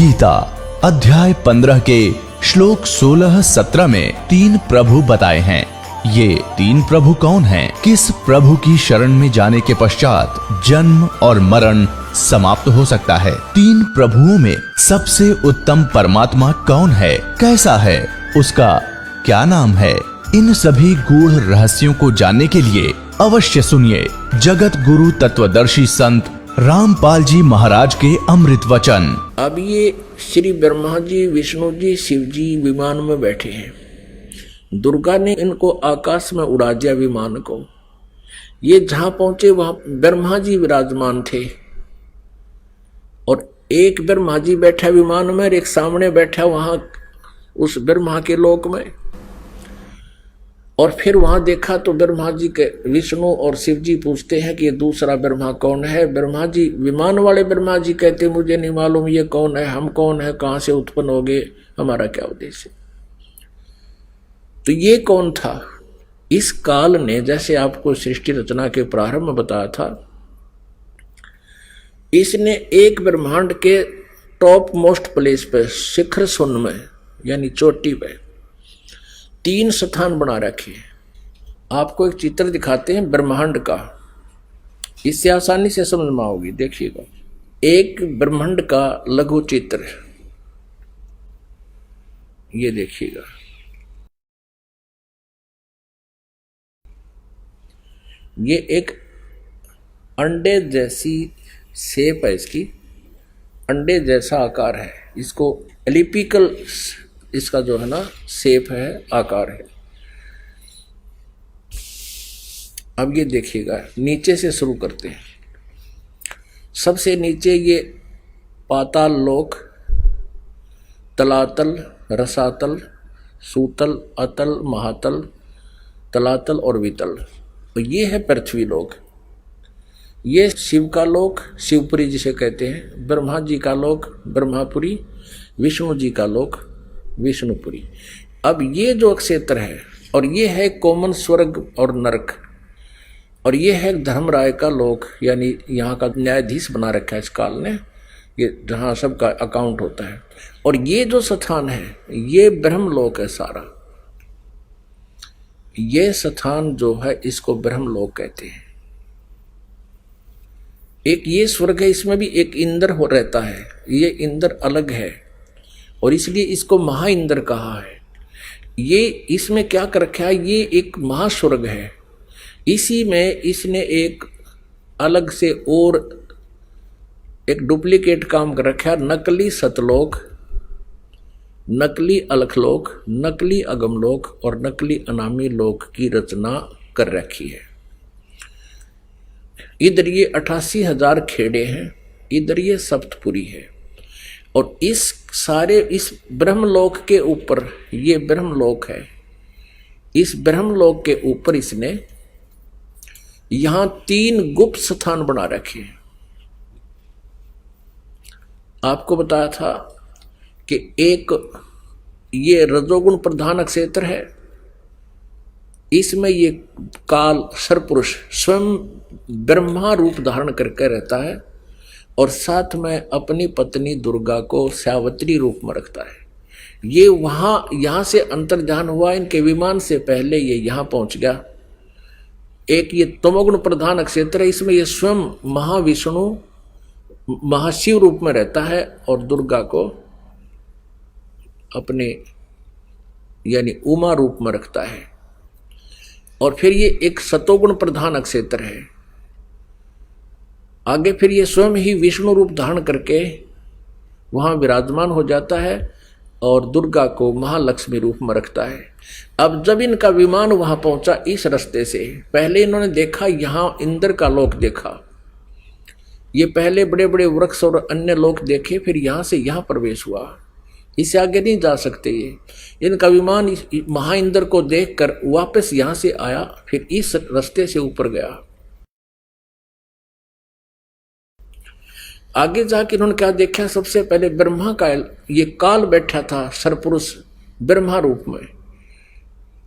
गीता अध्याय 15 के श्लोक 16-17 में 3 प्रभु बताए हैं। ये 3 प्रभु कौन हैं? किस प्रभु की शरण में जाने के पश्चात जन्म और मरण समाप्त हो सकता है? 3 प्रभुओं में सबसे उत्तम परमात्मा कौन है? कैसा है? उसका क्या नाम है? इन सभी गूढ़ रहस्यों को जानने के लिए अवश्य सुनिए जगत गुरु तत्वदर्शी संत रामपाल जी महाराज के अमृत वचन। अब ये श्री ब्रह्मा जी, विष्णु जी, शिव जी विमान में बैठे हैं। दुर्गा ने इनको आकाश में उड़ा दिया विमान को। ये जहां पहुंचे वहां ब्रह्मा जी विराजमान थे और एक ब्रह्मा जी बैठा विमान में और एक सामने बैठा वहां उस ब्रह्मा के लोक में। और फिर वहां देखा तो ब्रह्मा जी के विष्णु और शिव जी पूछते हैं कि ये दूसरा ब्रह्मा कौन है? ब्रह्मा जी, विमान वाले ब्रह्मा जी कहते मुझे नहीं मालूम ये कौन है, हम कौन है, कहां से उत्पन्न हो गए, हमारा क्या उद्देश्य। तो ये कौन था? इस काल ने, जैसे आपको सृष्टि रचना के प्रारंभ में बताया था, इसने एक ब्रह्मांड के टॉप मोस्ट प्लेस पे, शिखर सुन में यानी चोटी पे 3 स्थान बना रखे हैं। आपको एक चित्र दिखाते हैं ब्रह्मांड का, इससे आसानी से समझ में आओगी। देखिएगा, एक ब्रह्मांड का लघु चित्र, ये देखिएगा। ये एक अंडे जैसी शेप है, इसकी अंडे जैसा आकार है। इसको एलिपिकल इसका जो है ना शेप है, आकार है। अब ये देखिएगा, नीचे से शुरू करते हैं। सबसे नीचे ये पाताल लोक, तलातल, रसातल, सूतल, अतल, महातल, तलातल और वितल। तो ये है पृथ्वी लोक। ये शिव का लोक, शिवपुरी जिसे कहते हैं। ब्रह्मा जी का लोक ब्रह्मापुरी, विष्णु जी का लोक विष्णुपुरी। अब ये जो क्षेत्र है, और ये है कॉमन स्वर्ग और नरक, और ये है धर्मराय का लोक, यानी यहाँ का न्यायाधीश बना रखा है इस काल ने, ये जहाँ सबका अकाउंट होता है। और ये जो स्थान है ये ब्रह्मलोक है सारा। ये स्थान जो है इसको ब्रह्मलोक कहते हैं। एक ये स्वर्ग है, इसमें भी एक इंद्र हो रहता है। ये इंद्र अलग है और इसलिए इसको महा इंद्र कहा है। ये इसमें क्या कर रखा है, ये एक महास्वर्ग है। इसी में इसने एक अलग से और एक डुप्लीकेट काम कर रखा है। नकली सतलोक, नकली अलखलोक, नकली अगमलोक और नकली अनामी लोक की रचना कर रखी है। इधर ये 88,000 खेड़े हैं, इधर ये सप्तपुरी है। और इस सारे इस ब्रह्मलोक के ऊपर, ये ब्रह्मलोक है, इस ब्रह्मलोक के ऊपर इसने यहां 3 गुप्त स्थान बना रखे हैं। आपको बताया था कि एक ये रजोगुण प्रधान क्षेत्र है, इसमें ये काल सरपुरुष स्वयं ब्रह्मा रूप धारण करके रहता है और साथ में अपनी पत्नी दुर्गा को सावित्री रूप में रखता है। ये वहां यहां से अंतर्धान हुआ, इनके विमान से पहले ये यहां पहुंच गया। एक ये तमोगुण प्रधान क्षेत्र है, इसमें ये स्वयं महाविष्णु महाशिव रूप में रहता है और दुर्गा को अपने यानी उमा रूप में रखता है। और फिर ये एक सतोगुण प्रधान क्षेत्र है। आगे फिर ये स्वयं ही विष्णु रूप धारण करके वहां विराजमान हो जाता है और दुर्गा को महालक्ष्मी रूप में रखता है। अब जब इनका विमान वहां पहुंचा इस रास्ते से, पहले इन्होंने देखा यहां इंद्र का लोक देखा, ये पहले बड़े बड़े वृक्ष और अन्य लोक देखे, फिर यहां से यहां प्रवेश हुआ। इससे आगे नहीं जा सकते ये। इनका विमान महा इंद्र को देखकर वापस यहां से आया, फिर इस रास्ते से ऊपर गया। आगे जाके इन्होंने क्या देखा, सबसे पहले ब्रह्मा का ये काल बैठा था सरपुरुष ब्रह्मा रूप में,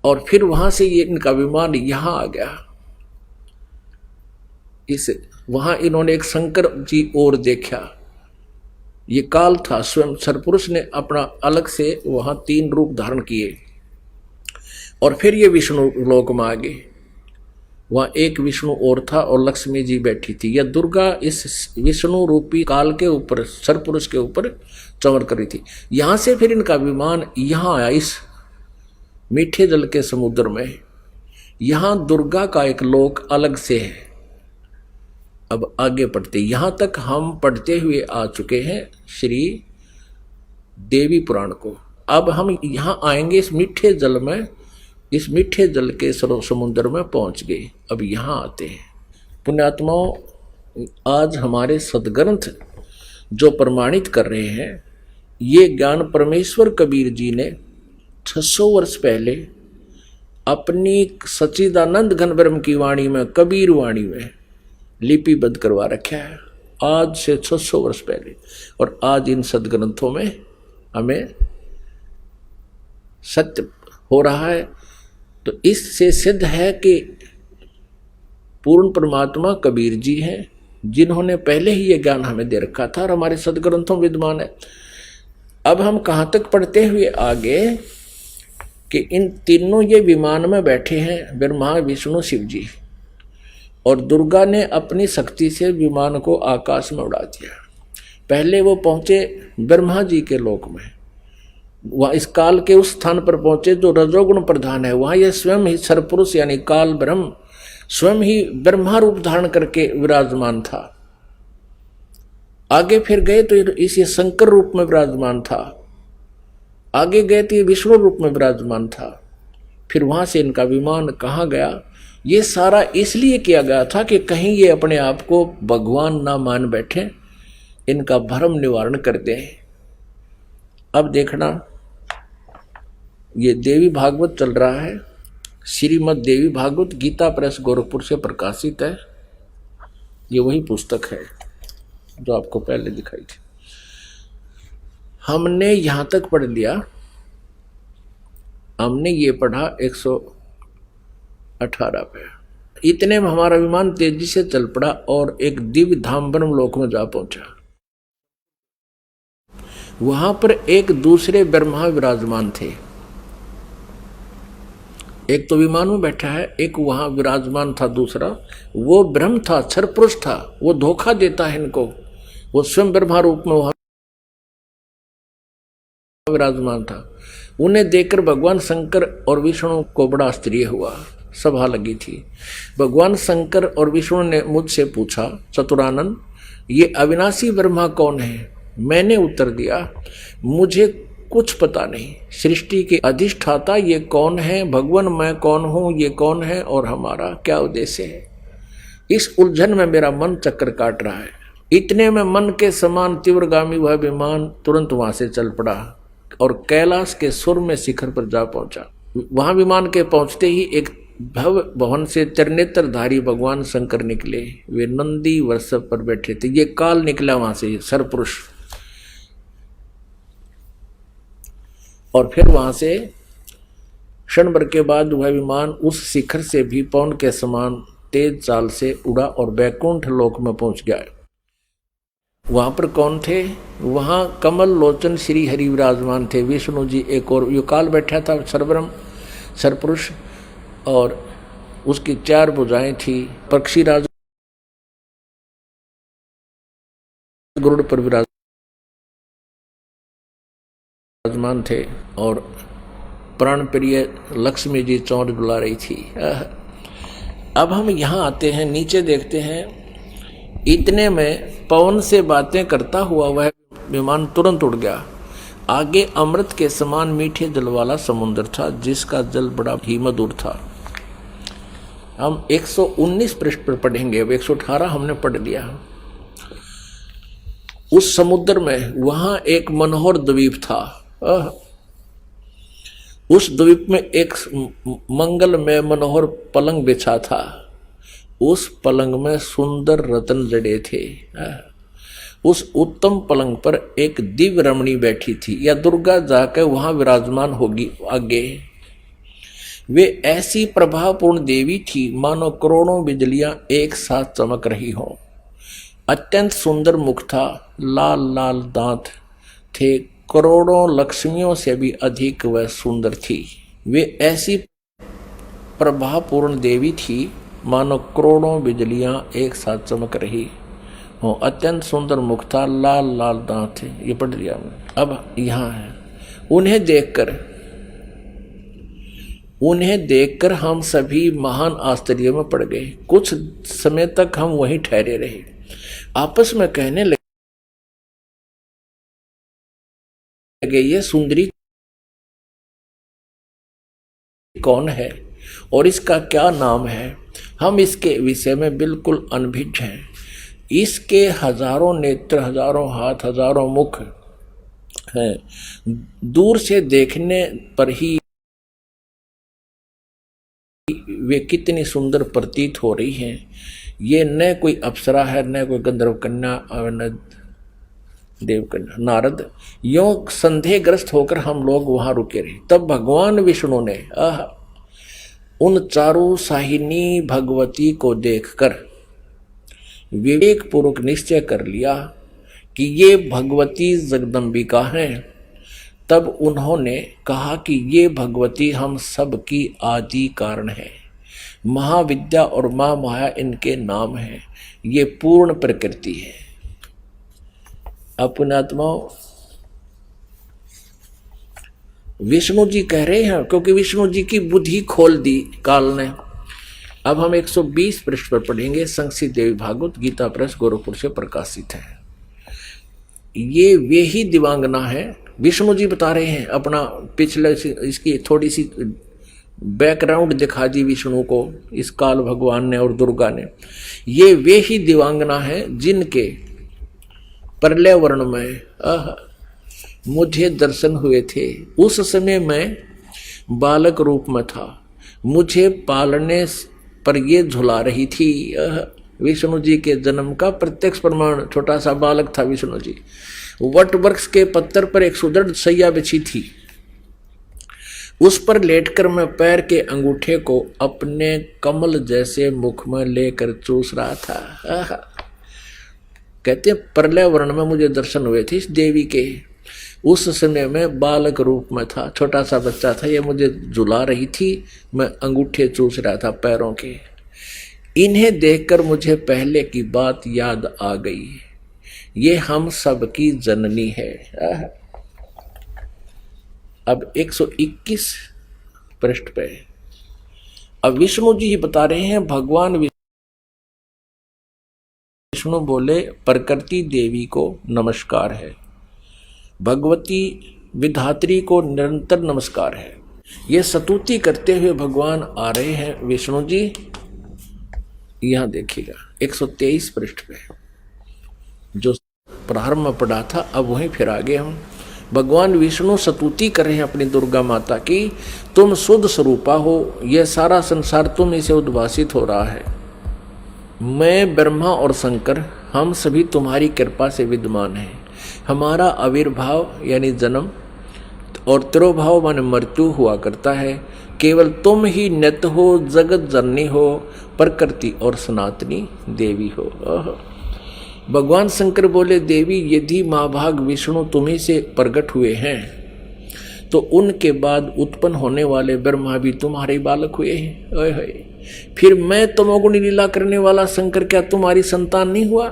और फिर वहां से ये इनका विमान यहां आ गया। इस वहां इन्होंने एक शंकर जी और देखा, ये काल था। स्वयं सरपुरुष ने अपना अलग से वहां 3 रूप धारण किए और फिर ये विष्णु लोक में आ गए। वहां एक विष्णु और था और लक्ष्मी जी बैठी थी। यह दुर्गा इस विष्णु रूपी काल के ऊपर, सरपुरुष के ऊपर चमर करी थी। यहां से फिर इनका विमान यहां आया, इस मीठे जल के समुद्र में। यहां दुर्गा का एक लोक अलग से है। अब आगे पढ़ते, यहां तक हम पढ़ते हुए आ चुके हैं श्री देवी पुराण को। अब हम यहां आएंगे इस मीठे जल में, इस मीठे जल के समुद्र में पहुंच गए। अब यहां आते हैं पुण्यात्माओं, आज हमारे सदग्रंथ जो प्रमाणित कर रहे हैं, ये ज्ञान परमेश्वर कबीर जी ने 600 वर्ष पहले अपनी सच्चिदानंद घन ब्रह्म की वाणी में, कबीर वाणी में लिपिबद्ध करवा रखा है, आज से 600 वर्ष पहले। और आज इन सदग्रंथों में हमें सत्य हो रहा है। तो इससे सिद्ध है कि पूर्ण परमात्मा कबीर जी हैं, जिन्होंने पहले ही ये ज्ञान हमें दे रखा था और हमारे सदग्रंथों विद्यमान है। अब हम कहाँ तक पढ़ते हुए आगे कि इन तीनों ये विमान में बैठे हैं, ब्रह्मा विष्णु शिव जी, और दुर्गा ने अपनी शक्ति से विमान को आकाश में उड़ा दिया। पहले वो पहुंचे ब्रह्मा जी के लोक में, वह इस काल के उस स्थान पर पहुंचे जो रजोगुण प्रधान है। वहां यह स्वयं ही सरपुरुष यानी काल ब्रह्म स्वयं ही ब्रह्मा रूप धारण करके विराजमान था। आगे फिर गए तो इस शंकर रूप में विराजमान था। आगे गए तो ये विष्णु रूप में विराजमान था। फिर वहां से इनका विमान कहाँ गया, ये सारा इसलिए किया गया था कि कहीं ये अपने आप को भगवान ना मान बैठे, इनका भ्रम निवारण कर दें। अब देखना, ये देवी भागवत चल रहा है, श्रीमद् देवी भागवत गीता प्रेस गोरखपुर से प्रकाशित है। ये वही पुस्तक है जो आपको पहले दिखाई थी। हमने यहां तक पढ़ लिया, हमने ये पढ़ा 118 पे। इतने में हमारा विमान तेजी से चल पड़ा और एक दिव्य धाम ब्रह्म लोक में जा पहुंचा। वहां पर एक दूसरे ब्रह्मा विराजमान थे। एक तो विमान में बैठा है, एक वहां विराजमान था दूसरा, वो ब्रह्म था, सरपुरुष था। वो धोखा देता है इनको, वो स्वयं ब्रह्मा रूप में वहां विराजमान था। उन्हें देखकर भगवान शंकर और विष्णु को बड़ा आश्चर्य हुआ, सभा लगी थी। भगवान शंकर और विष्णु ने मुझसे पूछा, चतुरानंद ये अविनाशी ब्रह्मा कौन है? मैंने उत्तर दिया, मुझे कुछ पता नहीं। सृष्टि के अधिष्ठाता ये कौन है? भगवान मैं कौन हूं? ये कौन है? और हमारा क्या उद्देश्य है? इस उलझन में मेरा मन चक्कर काट रहा है। इतने में मन के समान तीव्रगामी वह विमान तुरंत वहां से चल पड़ा और कैलाश के सुर में शिखर पर जा पहुंचा। वहां विमान के पहुंचते ही एक भव भवन से चरनेत्रधारी भगवान शंकर निकले। वे नंदी वृषभ पर बैठे थे। ये काल निकला वहां से, सरपुरुष। और फिर वहां से क्षण भर के बाद वह विमान उस शिखर से भी पवन के समान तेज चाल से उड़ा और वैकुंठ लोक में पहुंच गया। वहां पर कौन थे? वहां कमल लोचन श्री हरि विराजमान थे, विष्णु जी, एक और यो काल बैठा था, सरब्रह्म सरपुरुष, और उसकी 4 भुजाएं थी। पक्षीराज गरुड़ पर विराजमान थे और प्राण प्रिय लक्ष्मी जी चौंड बुला रही थी। अब हम यहाँ आते हैं, नीचे देखते हैं। इतने में पवन से बातें करता हुआ वह विमान तुरंत उड़ गया। आगे अमृत के समान मीठे जल वाला समुद्र था, जिसका जल बड़ा ही मधुर था। हम 119 पृष्ठ पर पढ़ेंगे, अब 118 हमने पढ़ लिया। उस समुद्र में वहां एक मनोहर द्वीप था। उस द्वीप में एक मंगल में मनोहर पलंग बिछा था। उस पलंग में सुंदर रत्न जड़े थे। उस उत्तम पलंग पर एक दिव्य रमणी बैठी थी, या दुर्गा जाकर वहां विराजमान होगी आगे। वे ऐसी प्रभावपूर्ण देवी थी मानो करोड़ों बिजलियां एक साथ चमक रही हो। अत्यंत सुंदर मुख था, लाल लाल दांत थे, करोड़ों लक्ष्मियों से भी अधिक वह सुंदर थी। वे ऐसी प्रभापूर्ण देवी थी मानो करोड़ों बिजलियां एक साथ चमक रही हो। अत्यंत सुंदर मुख था, लाल लाल दांत थे। ये पढ़ लिया मैं। अब यहाँ है, उन्हें देखकर हम सभी महान आश्चर्य में पड़ गए। कुछ समय तक हम वहीं ठहरे रहे, आपस में कहने लगे, ये सुंदरी कौन है और इसका क्या नाम है? हम इसके विषय में बिल्कुल अनभिज्ञ हैं। इसके हजारों नेत्र, हजारों हाथ, हजारों मुख हैं। दूर से देखने पर ही वे कितनी सुंदर प्रतीत हो रही हैं। ये न कोई अप्सरा है, न कोई गंधर्व कन्या और न देव कन्या। नारद, यों संदेहग्रस्त होकर हम लोग वहां रुके रहे। तब भगवान विष्णु ने उन चारों साहिनी भगवती को देखकर विवेक पूर्वक निश्चय कर लिया कि ये भगवती जगदम्बिका हैं। तब उन्होंने कहा कि ये भगवती हम सब की आदि कारण है, महाविद्या और मां माया इनके नाम है, ये पूर्ण प्रकृति है। अपनात्माओं, विष्णु जी कह रहे हैं, क्योंकि विष्णु जी की बुद्धि खोल दी काल ने। अब हम 120 पृष्ठ पर पढ़ेंगे। संक्षिप्त देवी भागवत गीता प्रेस गोरखपुर से प्रकाशित है। ये वे ही दिवांगना है। विष्णु जी बता रहे हैं अपना पिछले, इसकी थोड़ी सी बैकग्राउंड दिखा दी विष्णु को इस काल भगवान ने और दुर्गा ने। ये वे ही दिवांगना है जिनके प्रलय वर्ण में मुझे दर्शन हुए थे। उस समय मैं बालक रूप में था, मुझे पालने पर ये झुला रही थी। विष्णु जी के जन्म का प्रत्यक्ष प्रमाण, छोटा सा बालक था विष्णु जी। वट वृक्ष के पत्तर पर एक सुदृढ़ सैया बिछी थी, उस पर लेटकर मैं पैर के अंगूठे को अपने कमल जैसे मुख में लेकर चूस रहा था। कहते प्रलय वर्ण में मुझे दर्शन हुए थे इस देवी के। उस समय में बालक रूप में था, छोटा सा बच्चा था, ये मुझे झुला रही थी, मैं अंगूठे चूस रहा था पैरों के। इन्हें देखकर मुझे पहले की बात याद आ गई, ये हम सब की जननी है। अब 121 पृष्ठ पे अब विष्णु जी ही बता रहे हैं। भगवान विष्णु बोले, प्रकृति देवी को नमस्कार है, भगवती विधात्री को निरंतर नमस्कार है। ये स्तुति करते हुए भगवान आ रहे हैं विष्णु जी। यहां देखिएगा 123 पृष्ठ पे जो प्रारंभ में पढ़ा था, अब वहीं फिर आगे हम। भगवान विष्णु स्तुति कर रहे हैं अपनी दुर्गा माता की, तुम शुद्ध स्वरूपा हो, यह सारा संसार तुम इसे उद्भासित हो रहा है। मैं ब्रह्मा और शंकर हम सभी तुम्हारी कृपा से विद्यमान हैं। हमारा आविर्भाव यानी जन्म और तिरोभाव माने मृत्यु हुआ करता है। केवल तुम ही नित्य हो, जगत जननी हो, प्रकृति और सनातनी देवी हो। भगवान शंकर बोले, देवी यदि महाभाग विष्णु तुम्ही से प्रकट हुए हैं तो उनके बाद उत्पन्न होने वाले ब्रह्मा भी तुम्हारे बालक हुए हैं। ओए होए, फिर मैं तमोगुणी लीला करने वाला शंकर क्या तुम्हारी संतान नहीं हुआ?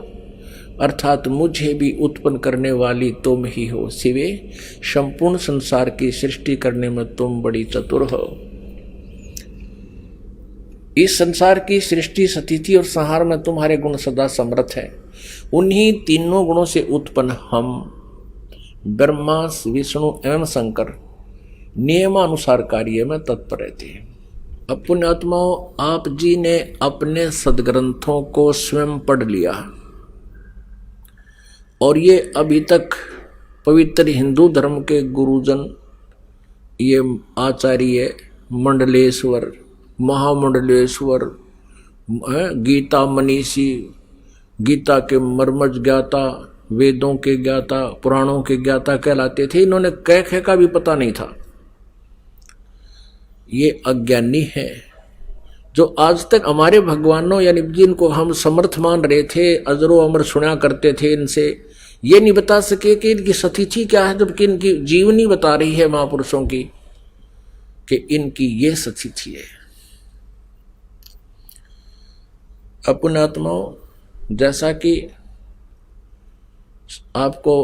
अर्थात मुझे भी उत्पन्न करने वाली तुम ही हो। शिवे, संपूर्ण संसार की सृष्टि करने में तुम बड़ी चतुर हो। इस संसार की सृष्टि, स्थिति और संहार में तुम्हारे गुण सदा समर्थ है। उन्हीं तीनों गुणों से उत्पन्न हम ब्रह्मा, विष्णु एवं शंकर नियमानुसार कार्य में तत्पर रहते हैं। अब पुण्यात्माओं, आप जी ने अपने सदग्रंथों को स्वयं पढ़ लिया और ये अभी तक पवित्र हिंदू धर्म के गुरुजन, ये आचार्य मंडलेश्वर, महामंडलेश्वर, गीता मनीषी, गीता के मर्मज ज्ञाता, वेदों के ज्ञाता, पुराणों के ज्ञाता कहलाते थे। इन्होंने कह का भी पता नहीं था। ये अज्ञानी है, जो आज तक हमारे भगवानों यानी जिनको हम समर्थ मान रहे थे, अजरो अमर सुना करते थे, इनसे ये नहीं बता सके कि इनकी सतीथि क्या है, जबकि इनकी जीवनी बता रही है महापुरुषों की कि इनकी ये सतीथि है। अपनात्माओं, जैसा कि आपको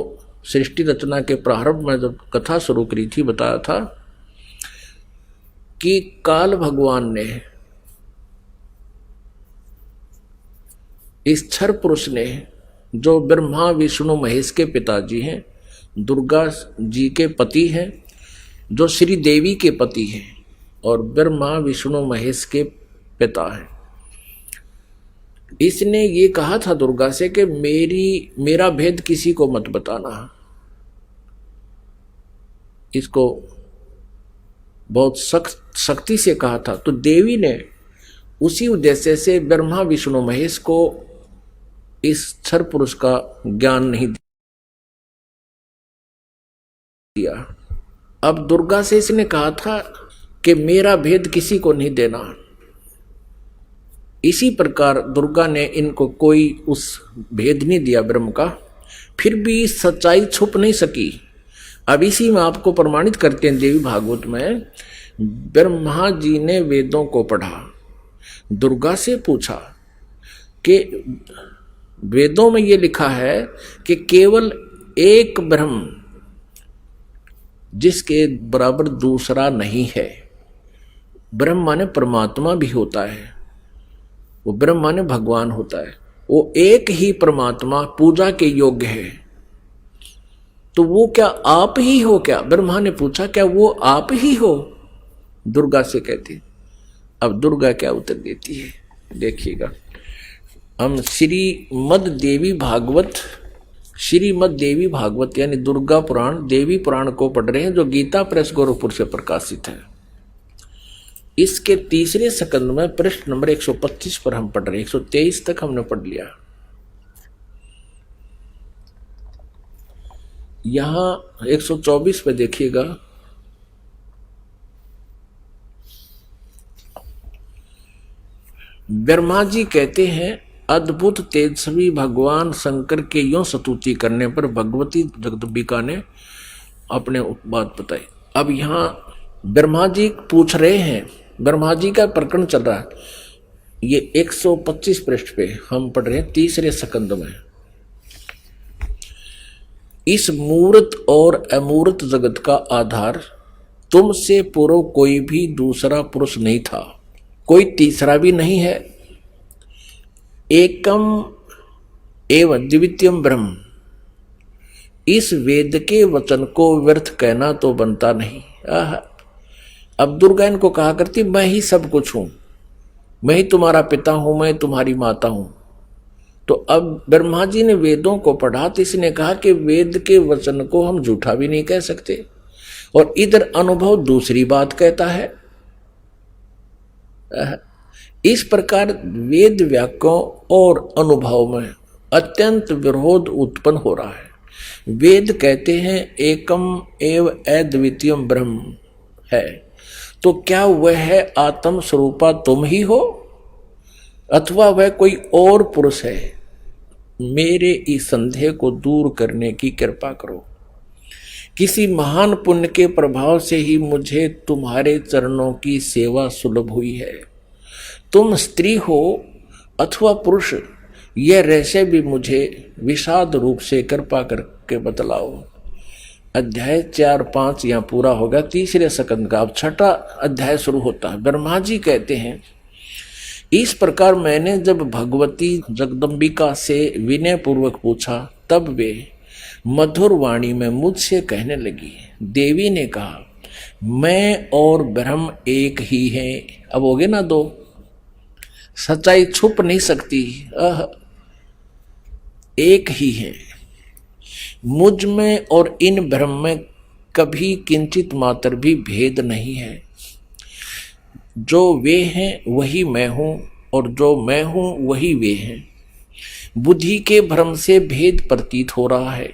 सृष्टि रचना के प्रारंभ में जब कथा शुरू करी थी बताया था कि काल भगवान ने, इस क्षर पुरुष ने, जो ब्रह्मा विष्णु महेश के पिताजी हैं, दुर्गा जी के पति हैं, जो श्री देवी के पति हैं और ब्रह्मा विष्णु महेश के पिता हैं, इसने ये कहा था दुर्गा से कि मेरा भेद किसी को मत बताना। इसको बहुत सख्ती से कहा था। तो देवी ने उसी उद्देश्य से ब्रह्मा विष्णु महेश को इस क्षर पुरुष का ज्ञान नहीं दिया। अब दुर्गा से इसने कहा था कि मेरा भेद किसी को नहीं देना। इसी प्रकार दुर्गा ने इनको कोई उस भेद नहीं दिया ब्रह्म का, फिर भी सच्चाई छुप नहीं सकी। अब इसी में आपको प्रमाणित करते हैं देवी भागवत में, ब्रह्मा जी ने वेदों को पढ़ा, दुर्गा से पूछा कि वेदों में ये लिखा है कि केवल एक ब्रह्म जिसके बराबर दूसरा नहीं है। ब्रह्म माने परमात्मा भी होता है, वो ब्रह्म माने भगवान होता है, वो एक ही परमात्मा पूजा के योग्य है। तो वो क्या आप ही हो क्या? ब्रह्मा ने पूछा, क्या वो आप ही हो? दुर्गा से कहती। अब दुर्गा क्या उत्तर देती है देखिएगा। हम श्रीमद् देवी भागवत यानी दुर्गा पुराण, देवी पुराण को पढ़ रहे हैं, जो गीता प्रेस गोरखपुर से प्रकाशित है। इसके तीसरे स्कंद में पृष्ठ नंबर 125 पर हम पढ़ रहे हैं। 123 तक हमने पढ़ लिया। यहां 124 पे देखिएगा, ब्रह्मा जी कहते हैं, अद्भुत तेजस्वी भगवान शंकर के यों स्तुति करने पर भगवती जगदम्बिका ने अपने बात बताई। अब यहां ब्रह्मा जी पूछ रहे हैं, ब्रह्मा जी का प्रकरण चल रहा है। ये 125 पृष्ठ पे हम पढ़ रहे हैं तीसरे स्कंद में। इस मूर्त और अमूर्त जगत का आधार तुमसे पूर्व कोई भी दूसरा पुरुष नहीं था, कोई तीसरा भी नहीं है। एकम एवं द्वितीयम ब्रह्म। इस वेद के वचन को व्यर्थ कहना तो बनता नहीं। अब दुर्गा इनको कहा करती, मैं ही सब कुछ हूं, मैं ही तुम्हारा पिता हूं, मैं तुम्हारी माता हूं। तो अब ब्रह्मा जी ने वेदों को पढ़ा तो इसने कहा कि वेद के वचन को हम झूठा भी नहीं कह सकते, और इधर अनुभव दूसरी बात कहता है। इस प्रकार वेद वाक्यों और अनुभव में अत्यंत विरोध उत्पन्न हो रहा है। वेद कहते हैं एकम एव अद्वितीयम ब्रह्म है, तो क्या वह है आत्म स्वरूपा तुम ही हो अथवा वह कोई और पुरुष है? मेरे इस संदेह को दूर करने की कृपा करो। किसी महान पुण्य के प्रभाव से ही मुझे तुम्हारे चरणों की सेवा सुलभ हुई है। तुम स्त्री हो अथवा पुरुष, यह रहस्य भी मुझे विषाद रूप से कृपा करके बतलाओ। अध्याय 4-5 यहाँ पूरा होगा, तीसरे स्कंद का अब छठा अध्याय शुरू होता है। ब्रह्मा जी कहते हैं, इस प्रकार मैंने जब भगवती जगदम्बिका से विनय पूर्वक पूछा, तब वे मधुर वाणी में मुझसे कहने लगी। देवी ने कहा, मैं और ब्रह्म एक ही हैं। अब हो गए ना दो, सच्चाई छुप नहीं सकती, एक ही है। मुझ में और इन ब्रह्म में कभी किंचित मात्र भी भेद नहीं है। जो वे हैं वही मैं हूं, और जो मैं हूं वही वे हैं। बुद्धि के भ्रम से भेद प्रतीत हो रहा है।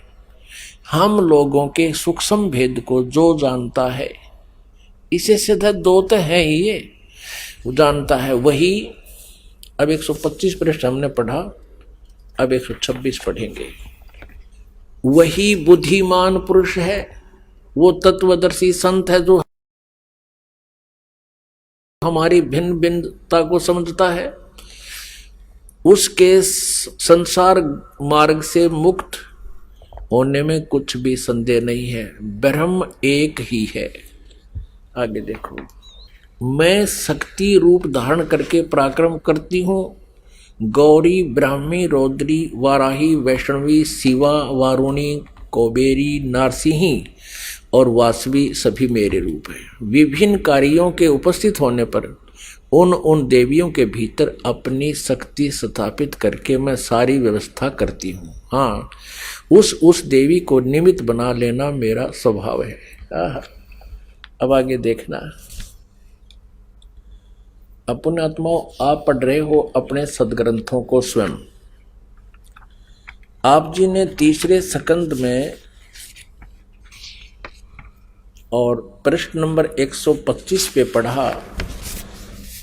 हम लोगों के सूक्ष्म भेद को जो जानता है, इसे सीधा दो तो है ही ये। वो जानता है। वही अब 125 पृष्ठ हमने पढ़ा, अब 126 पढ़ेंगे। वही बुद्धिमान पुरुष है, वो तत्वदर्शी संत है जो हमारी भिन्न भिन्नता को समझता है। उसके संसार मार्ग से मुक्त होने में कुछ भी संदेह नहीं है। ब्रह्म एक ही है। आगे देखो, मैं शक्ति रूप धारण करके पराक्रम करती हूँ। गौरी, ब्राह्मी, रौद्री, वाराही, वैष्णवी, शिवा, वारुणी, कुबेरी, नारसिंही और वासवी सभी मेरे रूप हैं। विभिन्न कार्यों के उपस्थित होने पर उन देवियों के भीतर अपनी शक्ति स्थापित करके मैं सारी व्यवस्था करती हूँ। हाँ, उस देवी को निमित्त बना लेना मेरा स्वभाव है। अब आगे देखना। अपने आत्माओं, आप पढ़ रहे हो अपने सदग्रंथों को स्वयं। आप जी ने तीसरे स्कंद में और पृष्ठ नंबर 125 पे पढ़ा।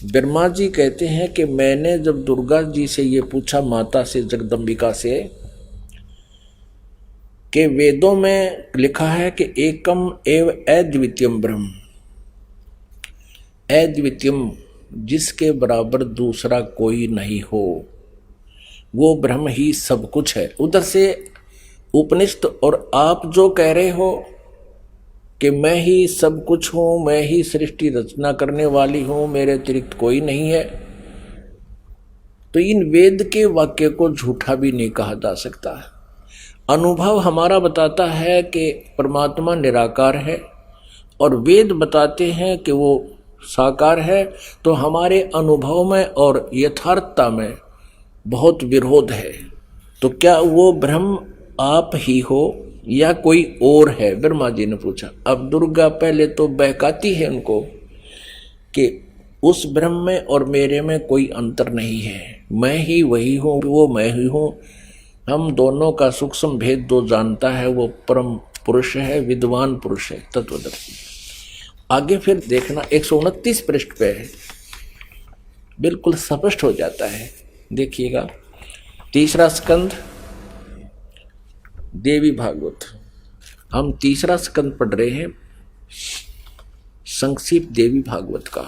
ब्रह्मा जी कहते हैं कि मैंने जब दुर्गा जी से ये पूछा, माता से, जगदम्बिका से, कि वेदों में लिखा है कि एकम एव अद्वितीयम ब्रह्म, अद्वितीयम जिसके बराबर दूसरा कोई नहीं हो, वो ब्रह्म ही सब कुछ है। उधर से उपनिषद और आप जो कह रहे हो कि मैं ही सब कुछ हूं, मैं ही सृष्टि रचना करने वाली हूं, मेरे अतिरिक्त कोई नहीं है, तो इन वेद के वाक्य को झूठा भी नहीं कहा जा सकता। अनुभव हमारा बताता है कि परमात्मा निराकार है और वेद बताते हैं कि वो साकार है, तो हमारे अनुभव में और यथार्थता में बहुत विरोध है। तो क्या वो ब्रह्म आप ही हो या कोई और है? ब्रह्मा जी ने पूछा। अब दुर्गा पहले तो बहकाती है उनको कि उस ब्रह्म में और मेरे में कोई अंतर नहीं है, मैं ही वही हूँ, वो मैं ही हूँ। हम दोनों का सूक्ष्म भेद जो जानता है वो परम पुरुष है, विद्वान पुरुष है, तत्वदर्शी। आगे फिर देखना 129 पृष्ठ पे बिल्कुल स्पष्ट हो जाता है। देखिएगा, तीसरा स्कंद देवी भागवत, हम तीसरा स्कंद पढ़ रहे हैं, संक्षिप्त देवी भागवत का,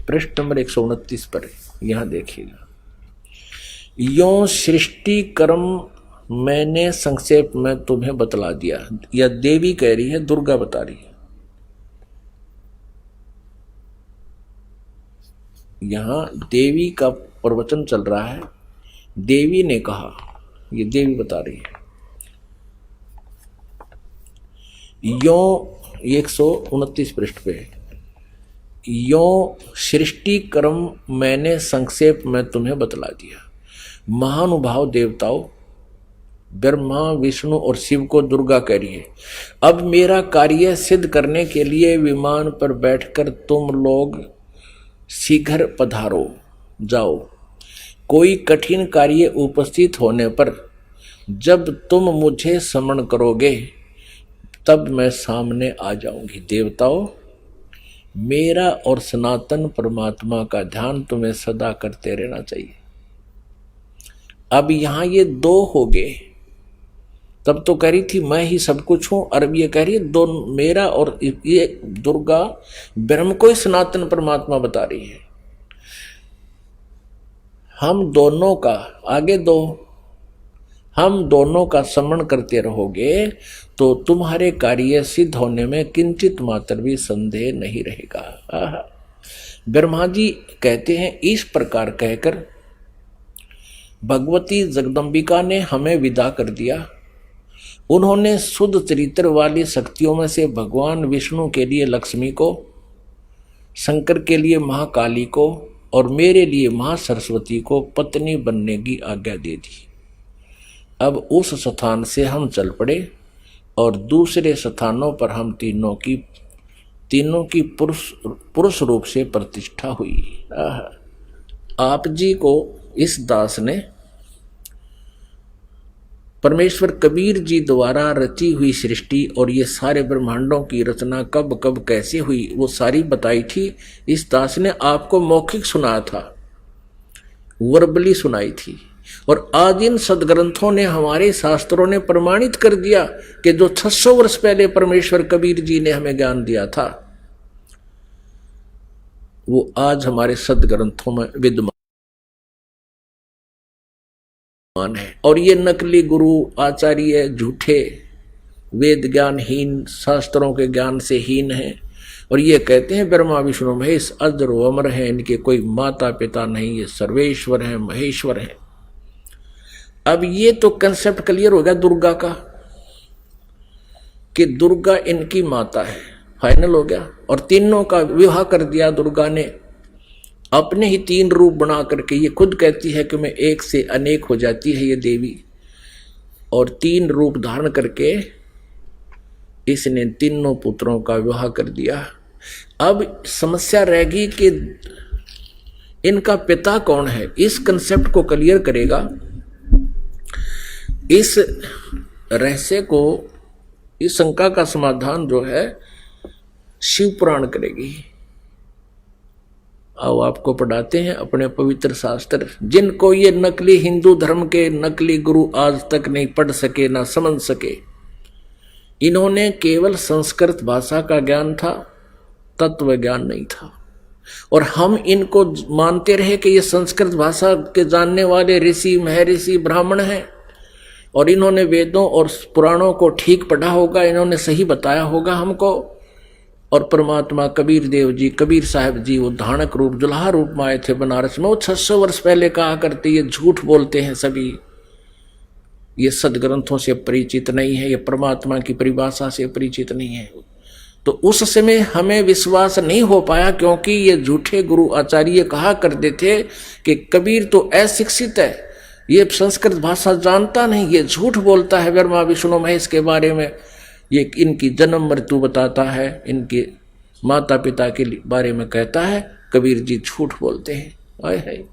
पृष्ठ नंबर 129 पर। यहां देखिएगा, यो सृष्टि कर्म मैंने संक्षेप में तुम्हें बतला दिया। यह देवी कह रही है, दुर्गा बता रही है। यहां देवी का प्रवचन चल रहा है, देवी ने कहा, ये देवी बता रही है। यो 129 पृष्ठ पे, यो सृष्टि कर्म मैंने संक्षेप में तुम्हें बतला दिया। महानुभाव देवताओं, ब्रह्मा, विष्णु और शिव को दुर्गा कह रही है, अब मेरा कार्य सिद्ध करने के लिए विमान पर बैठकर तुम लोग शीघ्र पधारो, जाओ। कोई कठिन कार्य उपस्थित होने पर जब तुम मुझे स्मरण करोगे तब मैं सामने आ जाऊंगी। देवताओं, मेरा और सनातन परमात्मा का ध्यान तुम्हें सदा करते रहना चाहिए। अब यहां ये दो हो गए, तब तो कह रही थी मैं ही सब कुछ हूं, और अब ये कह रही है दो, मेरा और ये दुर्गा ब्रह्म को ही सनातन परमात्मा बता रही है। हम दोनों का, आगे दो, हम दोनों का स्मरण करते रहोगे तो तुम्हारे कार्य सिद्ध होने में किंचित मात्र भी संदेह नहीं रहेगा। ब्रह्मा जी कहते हैं, इस प्रकार कहकर भगवती जगदम्बिका ने हमें विदा कर दिया। उन्होंने शुद्ध चरित्र वाली शक्तियों में से भगवान विष्णु के लिए लक्ष्मी को, शंकर के लिए महाकाली को और मेरे लिए महासरस्वती को पत्नी बनने की आज्ञा दे दी। अब उस स्थान से हम चल पड़े और दूसरे स्थानों पर हम तीनों की पुरुष रूप से प्रतिष्ठा हुई। आप जी को इस दास ने परमेश्वर कबीर जी द्वारा रची हुई सृष्टि और ये सारे ब्रह्मांडों की रचना कब कब कैसे हुई वो सारी बताई थी। इस दास ने आपको मौखिक सुनाया था, वर्बली सुनाई थी। और आज इन सदग्रंथों ने, हमारे शास्त्रों ने प्रमाणित कर दिया कि जो 600 वर्ष पहले परमेश्वर कबीर जी ने हमें ज्ञान दिया था वो आज हमारे सदग्रंथों में विद्यमान है। और ये नकली गुरु आचार्य झूठे, वेद ज्ञानहीन, शास्त्रों के ज्ञान से हीन है और ये कहते हैं ब्रह्मा विष्णु महेश अजर व अमर है, इनके कोई माता पिता नहीं, ये सर्वेश्वर है, महेश्वर है। अब ये तो कंसेप्ट क्लियर हो गया दुर्गा का कि दुर्गा इनकी माता है, फाइनल हो गया। और तीनों का विवाह कर दिया दुर्गा ने, अपने ही 3 रूप बना करके। ये खुद कहती है कि मैं एक से अनेक हो जाती है ये देवी, और 3 रूप धारण करके इसने तीनों पुत्रों का विवाह कर दिया। अब समस्या रहेगी कि इनका पिता कौन है। इस कंसेप्ट को क्लियर करेगा, इस रहस्य को, इस शंका का समाधान जो है शिव पुराण करेगी। अब आपको पढ़ाते हैं अपने पवित्र शास्त्र, जिनको ये नकली हिंदू धर्म के नकली गुरु आज तक नहीं पढ़ सके, ना समझ सके। इन्होंने केवल संस्कृत भाषा का ज्ञान था, तत्व ज्ञान नहीं था। और हम इनको मानते रहे कि ये संस्कृत भाषा के जानने वाले ऋषि, महर्षि, ब्राह्मण हैं और इन्होंने वेदों और पुराणों को ठीक पढ़ा होगा, इन्होंने सही बताया होगा हमको। और परमात्मा कबीर देव जी, कबीर साहब जी, वो धानक रूप, जुल्हा रूप में आए थे बनारस में। वो 600 वर्ष पहले कहा करते, ये झूठ बोलते हैं सभी, ये सदग्रंथों से परिचित नहीं है, ये परमात्मा की परिभाषा से परिचित नहीं है। तो उस समय हमें विश्वास नहीं हो पाया, क्योंकि ये झूठे गुरु आचार्य कहा करते थे कि कबीर तो अशिक्षित है, ये संस्कृत भाषा जानता नहीं, ये झूठ बोलता है ब्रह्मा विष्णु महेश के बारे में, ये इनकी जन्म मृत्यु बताता है, इनके माता पिता के बारे में कहता है। कबीर जी झूठ बोलते हैं। आए है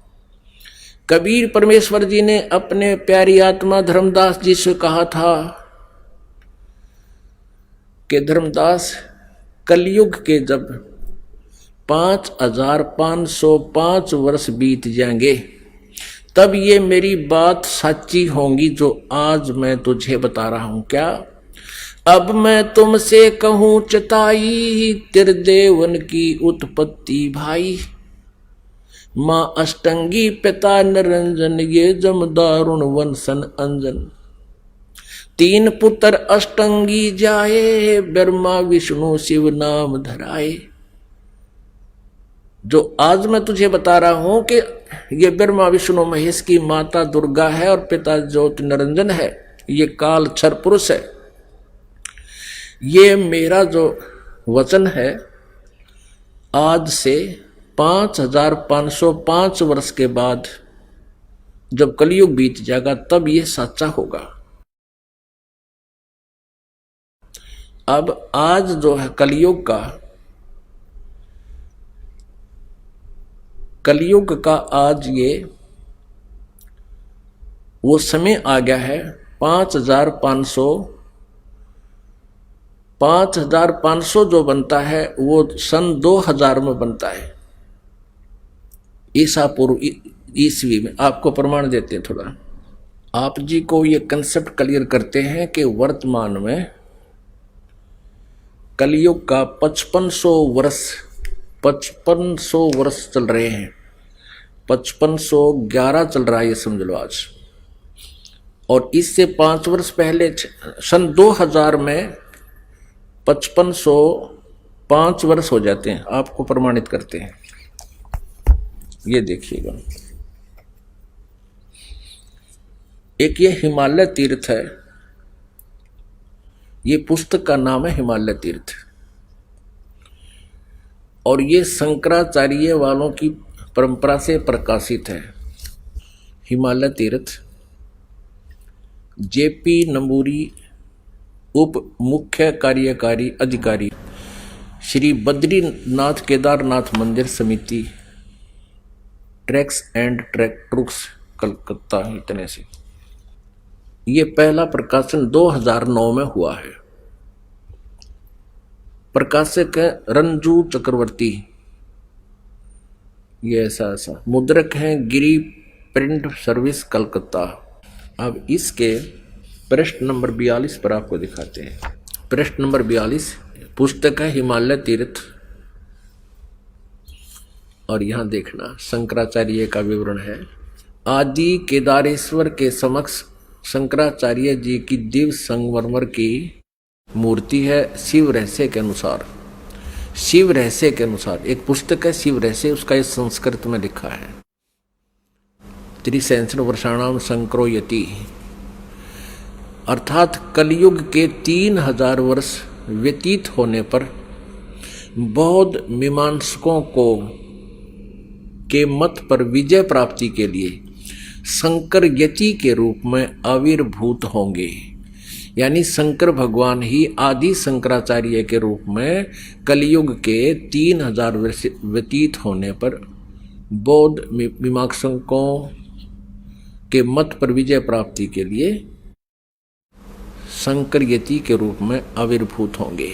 कबीर परमेश्वर जी ने अपने प्यारी आत्मा धर्मदास जी से कहा था कि धर्मदास, कलयुग के जब 5505 वर्ष बीत जाएंगे तब ये मेरी बात सच्ची होंगी जो आज मैं तुझे बता रहा हूं। क्या? अब मैं तुमसे कहूं चताई, त्रिदेवन की उत्पत्ति भाई। मां अष्टंगी पिता निरंजन, ये जमदारुण वंशन अंजन। 3 पुत्र अष्टंगी जाए, ब्रह्मा विष्णु शिव नाम धराए। जो आज मैं तुझे बता रहा हूं कि ये ब्रह्मा विष्णु महेश की माता दुर्गा है और पिता ज्योति निरंजन है, ये काल क्षर पुरुष है। ये मेरा जो वचन है आज से 5505 वर्ष के बाद जब कलयुग बीत जाएगा तब ये सच्चा होगा। अब आज जो है कलयुग का आज ये वो समय आ गया है। 5500 जो बनता है वो सन 2000 में बनता है, ईसा पूर्व ईस्वी में। आपको प्रमाण देते हैं थोड़ा, आप जी को ये कंसेप्ट क्लियर करते हैं कि वर्तमान में कलयुग का 5500 वर्ष चल रहे हैं। 5511 चल रहा है ये समझ लो आज। और इससे 5 वर्ष पहले सन 2000 में 5505 वर्ष हो जाते हैं। आपको प्रमाणित करते हैं, ये देखिएगा। एक ये हिमालय तीर्थ है, ये पुस्तक का नाम है हिमालय तीर्थ, और ये शंकराचार्य वालों की परंपरा से प्रकाशित है। हिमालय तीर्थ जेपी नंबूरी उप मुख्य कार्यकारी अधिकारी, श्री बद्रीनाथ केदारनाथ मंदिर समिति, ट्रैक्स एंड ट्रैक ट्रुक्स, कलकत्ता। इतने से ये पहला प्रकाशन 2009 में हुआ है। प्रकाशक है रंजू चक्रवर्ती, ये ऐसा मुद्रक हैं गिरी प्रिंट सर्विस कलकत्ता। अब इसके पृष्ठ नंबर 42 पर आपको दिखाते हैं। पृष्ठ नंबर 42 पुस्तक है हिमालय तीर्थ, और यहां देखना शंकराचार्य का विवरण है। आदि केदारेश्वर के समक्ष शंकराचार्य जी की दिव्य संगमरमर की मूर्ति है। शिव रहस्य के अनुसार, शिव रहस्य के अनुसार एक पुस्तक है शिव रहस्य, उसका इस संस्कृत में लिखा है। त्रिसहस्र वर्षाणाम शंकरो यति, अर्थात कलयुग के 3000 वर्ष व्यतीत होने पर बौद्ध मीमांसकों को के मत पर विजय प्राप्ति के लिए शंकर यति के रूप में आविर्भूत होंगे। यानी शंकर भगवान ही आदि शंकराचार्य के रूप में कलयुग के 3000 वर्ष व्यतीत होने पर बौद्ध मीमांसकों के मत पर विजय प्राप्ति के लिए शंकर यति के रूप में आविर्भूत होंगे।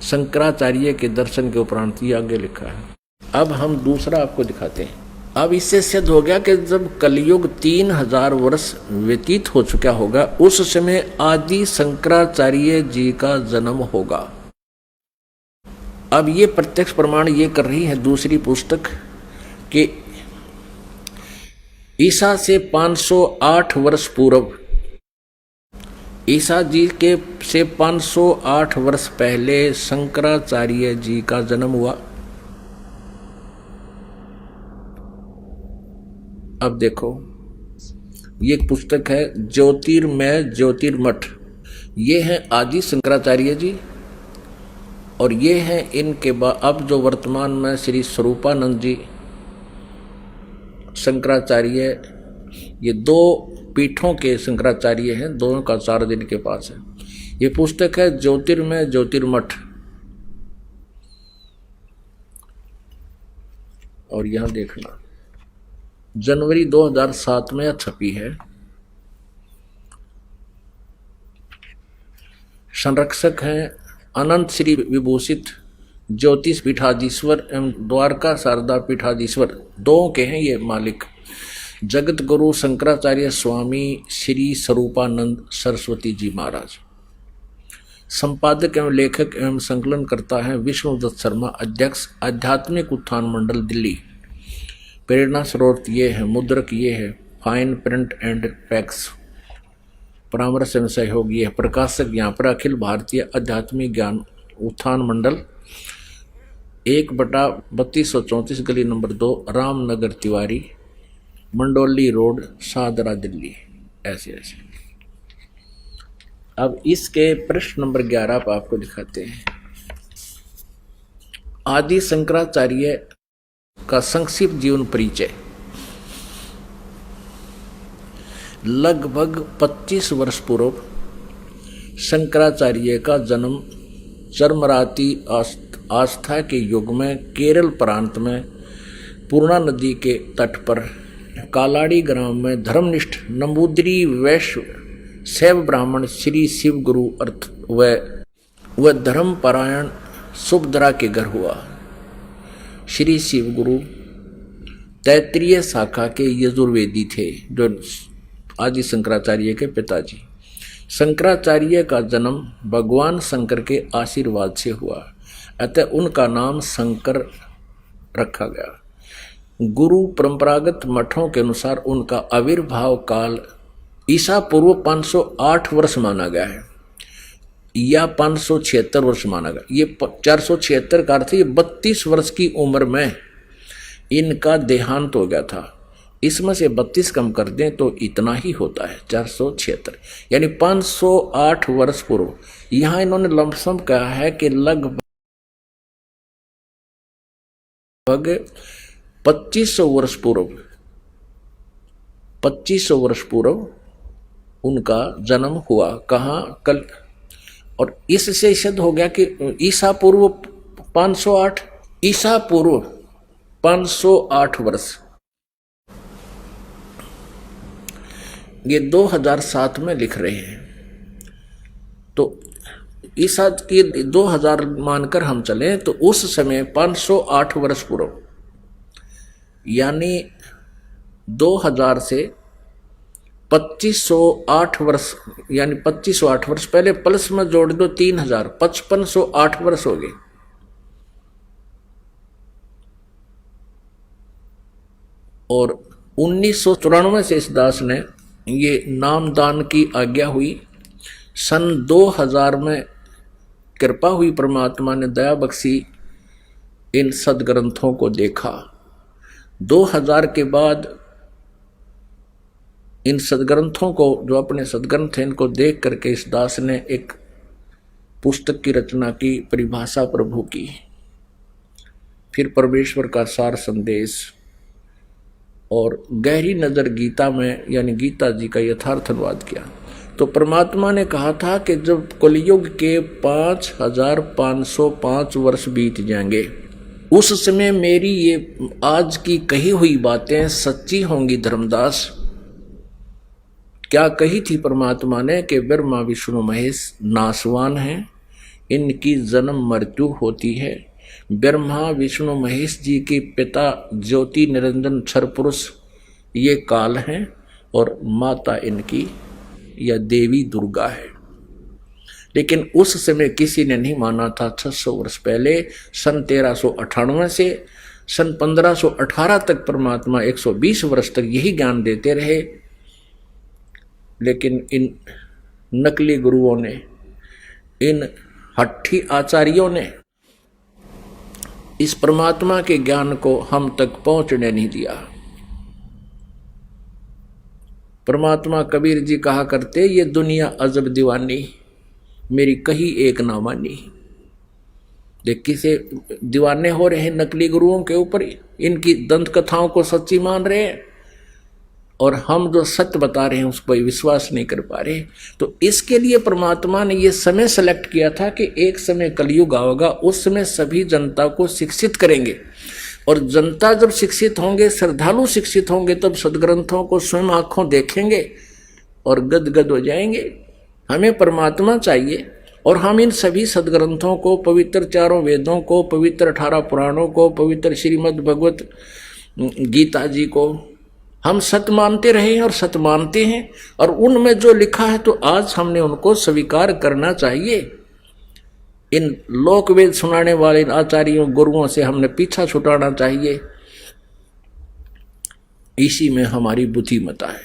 शंकराचार्य के दर्शन के उपरांत ये आगे लिखा है। अब हम दूसरा आपको दिखाते हैं। अब इससे सिद्ध हो गया कि जब कलयुग 3000 वर्ष व्यतीत हो चुका होगा, उस समय आदि शंकराचार्य जी का जन्म होगा। अब ये प्रत्यक्ष प्रमाण ये कर रही है दूसरी पुस्तक कि ईसा से 508 वर्ष पूर्व, ईसा जी के से 508 वर्ष पहले शंकराचार्य जी का जन्म हुआ। अब देखो, ये एक पुस्तक है ज्योतिर्मय ज्योतिर्मठ, ये है आदि शंकराचार्य जी, और ये है इनके बाद अब जो वर्तमान में श्री स्वरूपानंद जी शंकराचार्य, ये दो पीठों के शंकराचार्य हैं, दोनों का 4 दिन के पास है। ये पुस्तक है ज्योतिर्मय ज्योतिर्मठ, और यहां देखना जनवरी 2007 में छपी है। संरक्षक हैं अनंत श्री विभूषित ज्योतिष पीठाधीश्वर एवं द्वारका शारदा पीठाधीश्वर, दो के हैं ये मालिक, जगत गुरु शंकराचार्य स्वामी श्री स्वरूपानंद सरस्वती जी महाराज। संपादक एवं लेखक एवं संकलन करता है विष्णुदत्त शर्मा, अध्यक्ष आध्यात्मिक उत्थान मंडल दिल्ली। प्रेरणा स्रोत ये है, मुद्रक ये है फाइन प्रिंट एंड पैक्स, परामर्श एवं सहयोग ये है। प्रकाशक यहाँ पर अखिल भारतीय आध्यात्मिक ज्ञान उत्थान मंडल, 1/3234 गली नंबर 2 रामनगर तिवारी, मंडोली रोड, शाहदरा दिल्ली। ऐसे ऐसे। अब इसके पृष्ठ नंबर 11 पर आपको दिखाते हैं। आदि शंकराचार्य का संक्षिप्त जीवन परिचय। लगभग 25 वर्ष पूर्व शंकराचार्य का जन्म चरमराती आस्था के युग में केरल प्रांत में पूर्णा नदी के तट पर कालाड़ी ग्राम में धर्मनिष्ठ नंबूदरी वैश्य शैव ब्राह्मण श्री शिव गुरु अर्थ व धर्मपरायण सुभद्रा के घर हुआ। श्री शिव गुरु तैत्रीय शाखा के यजुर्वेदी थे, जो आदि शंकराचार्य के पिताजी। शंकराचार्य का जन्म भगवान शंकर के आशीर्वाद से हुआ, अतः उनका नाम शंकर रखा गया। गुरु परंपरागत मठों के अनुसार उनका आविर्भाव काल ईसा पूर्व 508 वर्ष माना गया है या 576 वर्ष माना गया। ये 476 का अर्थ, ये 32 वर्ष की उम्र में इनका देहांत हो गया था। इसमें से 32 कम कर दें तो इतना ही होता है 476, यानी 508 वर्ष पूर्व। यहां इन्होंने लमसम कहा है कि लगभग 2500 वर्ष पूर्व उनका जन्म हुआ। कहाँ? कल। और इससे सिद्ध हो गया कि ईसा पूर्व 508, ईसा पूर्व 508 वर्ष। ये 2007 में लिख रहे हैं। तो इस हाथ की 2000 मानकर हम चले तो उस समय 508 वर्ष पूर्व, यानी 2000 से 2508 वर्ष, यानी 2508 वर्ष पहले प्लस में जोड़ दो 3000, 5508 वर्ष हो गए। और 1994 से इस दास ने ये नामदान की आज्ञा हुई। सन 2000 में कृपा हुई, परमात्मा ने दया बख्शी, इन सदग्रंथों को देखा। 2000 के बाद इन सदग्रंथों को, जो अपने सदग्रंथ हैं, इनको देख करके इस दास ने एक पुस्तक की रचना की, परिभाषा प्रभु की, फिर परमेश्वर का सार संदेश और गहरी नजर गीता में, यानी गीता जी का यथार्थ अनुवाद किया। तो परमात्मा ने कहा था कि जब कलयुग के 5505 वर्ष बीत जाएंगे, उस समय मेरी ये आज की कही हुई बातें सच्ची होंगी। धर्मदास, क्या कही थी परमात्मा ने कि ब्रह्मा विष्णु महेश नाशवान हैं, इनकी जन्म मृत्यु होती है। ब्रह्मा विष्णु महेश जी के पिता ज्योति निरंजन क्षर पुरुष ये काल हैं, और माता इनकी या देवी दुर्गा है। लेकिन उस समय किसी ने नहीं माना था। 600 वर्ष पहले सन 1398 से सन 1518 तक परमात्मा 120 वर्ष तक यही ज्ञान देते रहे। लेकिन इन नकली गुरुओं ने, इन हट्ठी आचार्यों ने इस परमात्मा के ज्ञान को हम तक पहुंचने नहीं दिया। परमात्मा कबीर जी कहा करते, ये दुनिया अजब दीवानी, मेरी कही एक ना मानी। देख किसे दीवाने हो रहे हैं नकली गुरुओं के ऊपर, इनकी दंत कथाओं को सच्ची मान रहे हैं, और हम जो सत्य बता रहे हैं उस पर विश्वास नहीं कर पा रहे। तो इसके लिए परमात्मा ने ये समय सेलेक्ट किया था कि एक समय कलयुग आएगा, उस समय सभी जनता को शिक्षित करेंगे, और जनता जब शिक्षित होंगे, श्रद्धालु शिक्षित होंगे, तब सदग्रंथों को स्वयं आंखों देखेंगे और गदगद हो जाएंगे। हमें परमात्मा चाहिए, और हम इन सभी सदग्रंथों को, पवित्र चारों वेदों को, पवित्र 18 पुराणों को, पवित्र श्रीमद् भगवत गीता जी को हम सत्य मानते रहे हैं और सत्य मानते हैं, और उनमें जो लिखा है तो आज हमने उनको स्वीकार करना चाहिए। इन लोक वेद सुनाने वाले आचार्यों गुरुओं से हमने पीछा छुटाना चाहिए। इसी में हमारी बुद्धिमता है।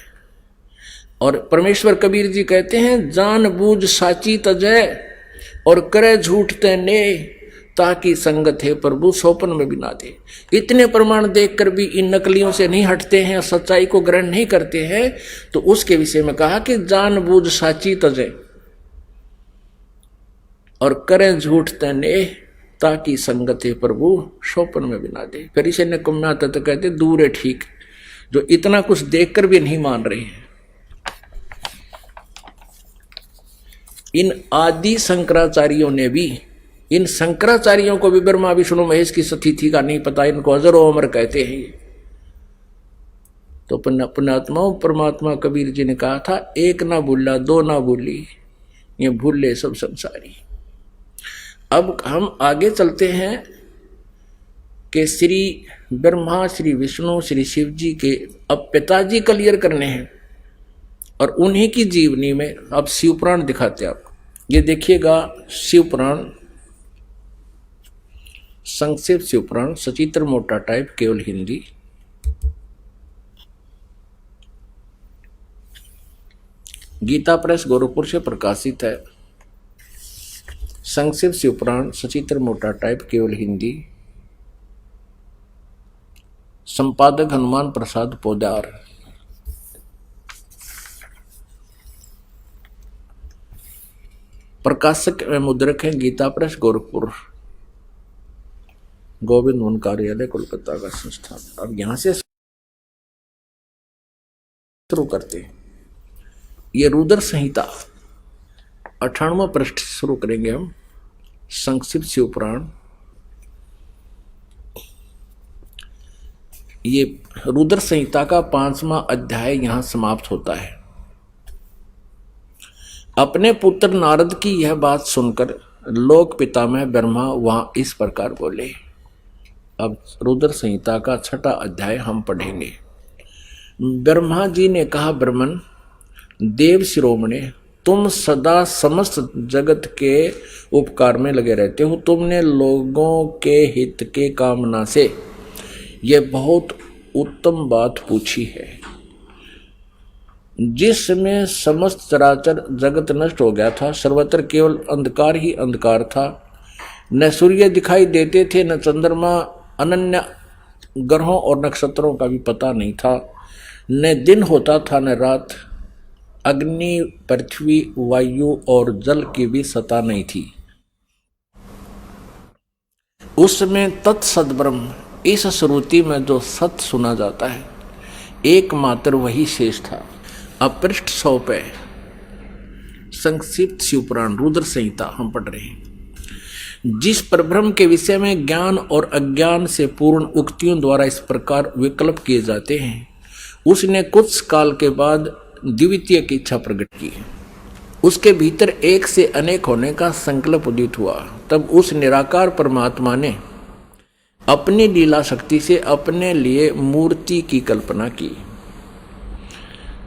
और परमेश्वर कबीर जी कहते हैं, जान बूझ साची तजय और करे झूठ तने, ताकि संगत है प्रभु सोपन में बिना दे। इतने प्रमाण देखकर भी इन नकलियों से नहीं हटते हैं, सच्चाई को ग्रहण नहीं करते हैं। तो उसके विषय में कहा कि जान बूझ साची तजय और करें झूठ तने, ताकि संगत है प्रभु सोपन में बिना दे। फिर इसे निकम्मा तत्व कहते, दूर है ठीक, जो इतना कुछ देखकर भी नहीं मान रहे हैं। इन आदि शंकराचार्यों ने भी, इन शंकराचार्यों को भी ब्रह्मा विष्णु महेश की तिथि का नहीं पता, इनको अजरो अमर कहते हैं। तो पुण्यात्मा परमात्मा कबीर जी ने कहा था, एक ना भूला दो ना भूली, ये भूले सब संसारी। अब हम आगे चलते हैं कि श्री ब्रह्मा, श्री विष्णु, श्री शिव जी के अब पिताजी क्लियर करने हैं, और उन्हीं की जीवनी में अब शिव पुराण दिखाते हैं आपको। ये देखिएगा, शिव पुराण, संक्षिप्त शिव पुराण, सचित्र मोटा टाइप, केवल हिंदी। गीता प्रेस गोरखपुर से प्रकाशित है। संक्षिप्त शिव पुराण, सचित्र मोटा टाइप, केवल हिंदी। संपादक हनुमान प्रसाद पोदार। प्रकाशक एवं मुद्रक है गीता प्रेस गोरखपुर, गोविंद वन कार्यालय कोलकाता का संस्थान। अब यहां से शुरू करते हैं। ये रुद्र संहिता 98वां पृष्ठ शुरू करेंगे हम। संक्षिप्त शिव पुराण, ये रुद्र संहिता का 5वां अध्याय यहां समाप्त होता है। अपने पुत्र नारद की यह बात सुनकर लोक पितामह ब्रह्मा वहां इस प्रकार बोले। अब रुद्र संहिता का 6वां अध्याय हम पढ़ेंगे। ब्रह्मा जी ने कहा, ब्रह्मन देव शिरोमणे, तुम सदा समस्त जगत के उपकार में लगे रहते हो। तुमने लोगों के हित के कामना से यह बहुत उत्तम बात पूछी है। जिसमें समस्त चराचर जगत नष्ट हो गया था, सर्वत्र केवल अंधकार ही अंधकार था। न सूर्य दिखाई देते थे, न चंद्रमा, अनन्य ग्रहों और नक्षत्रों का भी पता नहीं था। न दिन होता था न रात। अग्नि, पृथ्वी, वायु और जल की भी सत्ता नहीं थी। उसमें तत्सद ब्रह्म, इस श्रुति में जो सत्य सुना जाता है एकमात्र वही शेष था। अब पृष्ठ 100 पे संक्षिप्त शिवपुराण रुद्र संहिता हम पढ़ रहे हैं। जिस परब्रह्म के विषय में ज्ञान और अज्ञान से पूर्ण उक्तियों द्वारा इस प्रकार विकल्प किए जाते हैं, उसने कुछ काल के बाद द्वितीय की इच्छा प्रकट की। उसके भीतर एक से अनेक होने का संकल्प उदित हुआ। तब उस निराकार परमात्मा ने अपनी लीला शक्ति से अपने लिए मूर्ति की कल्पना की।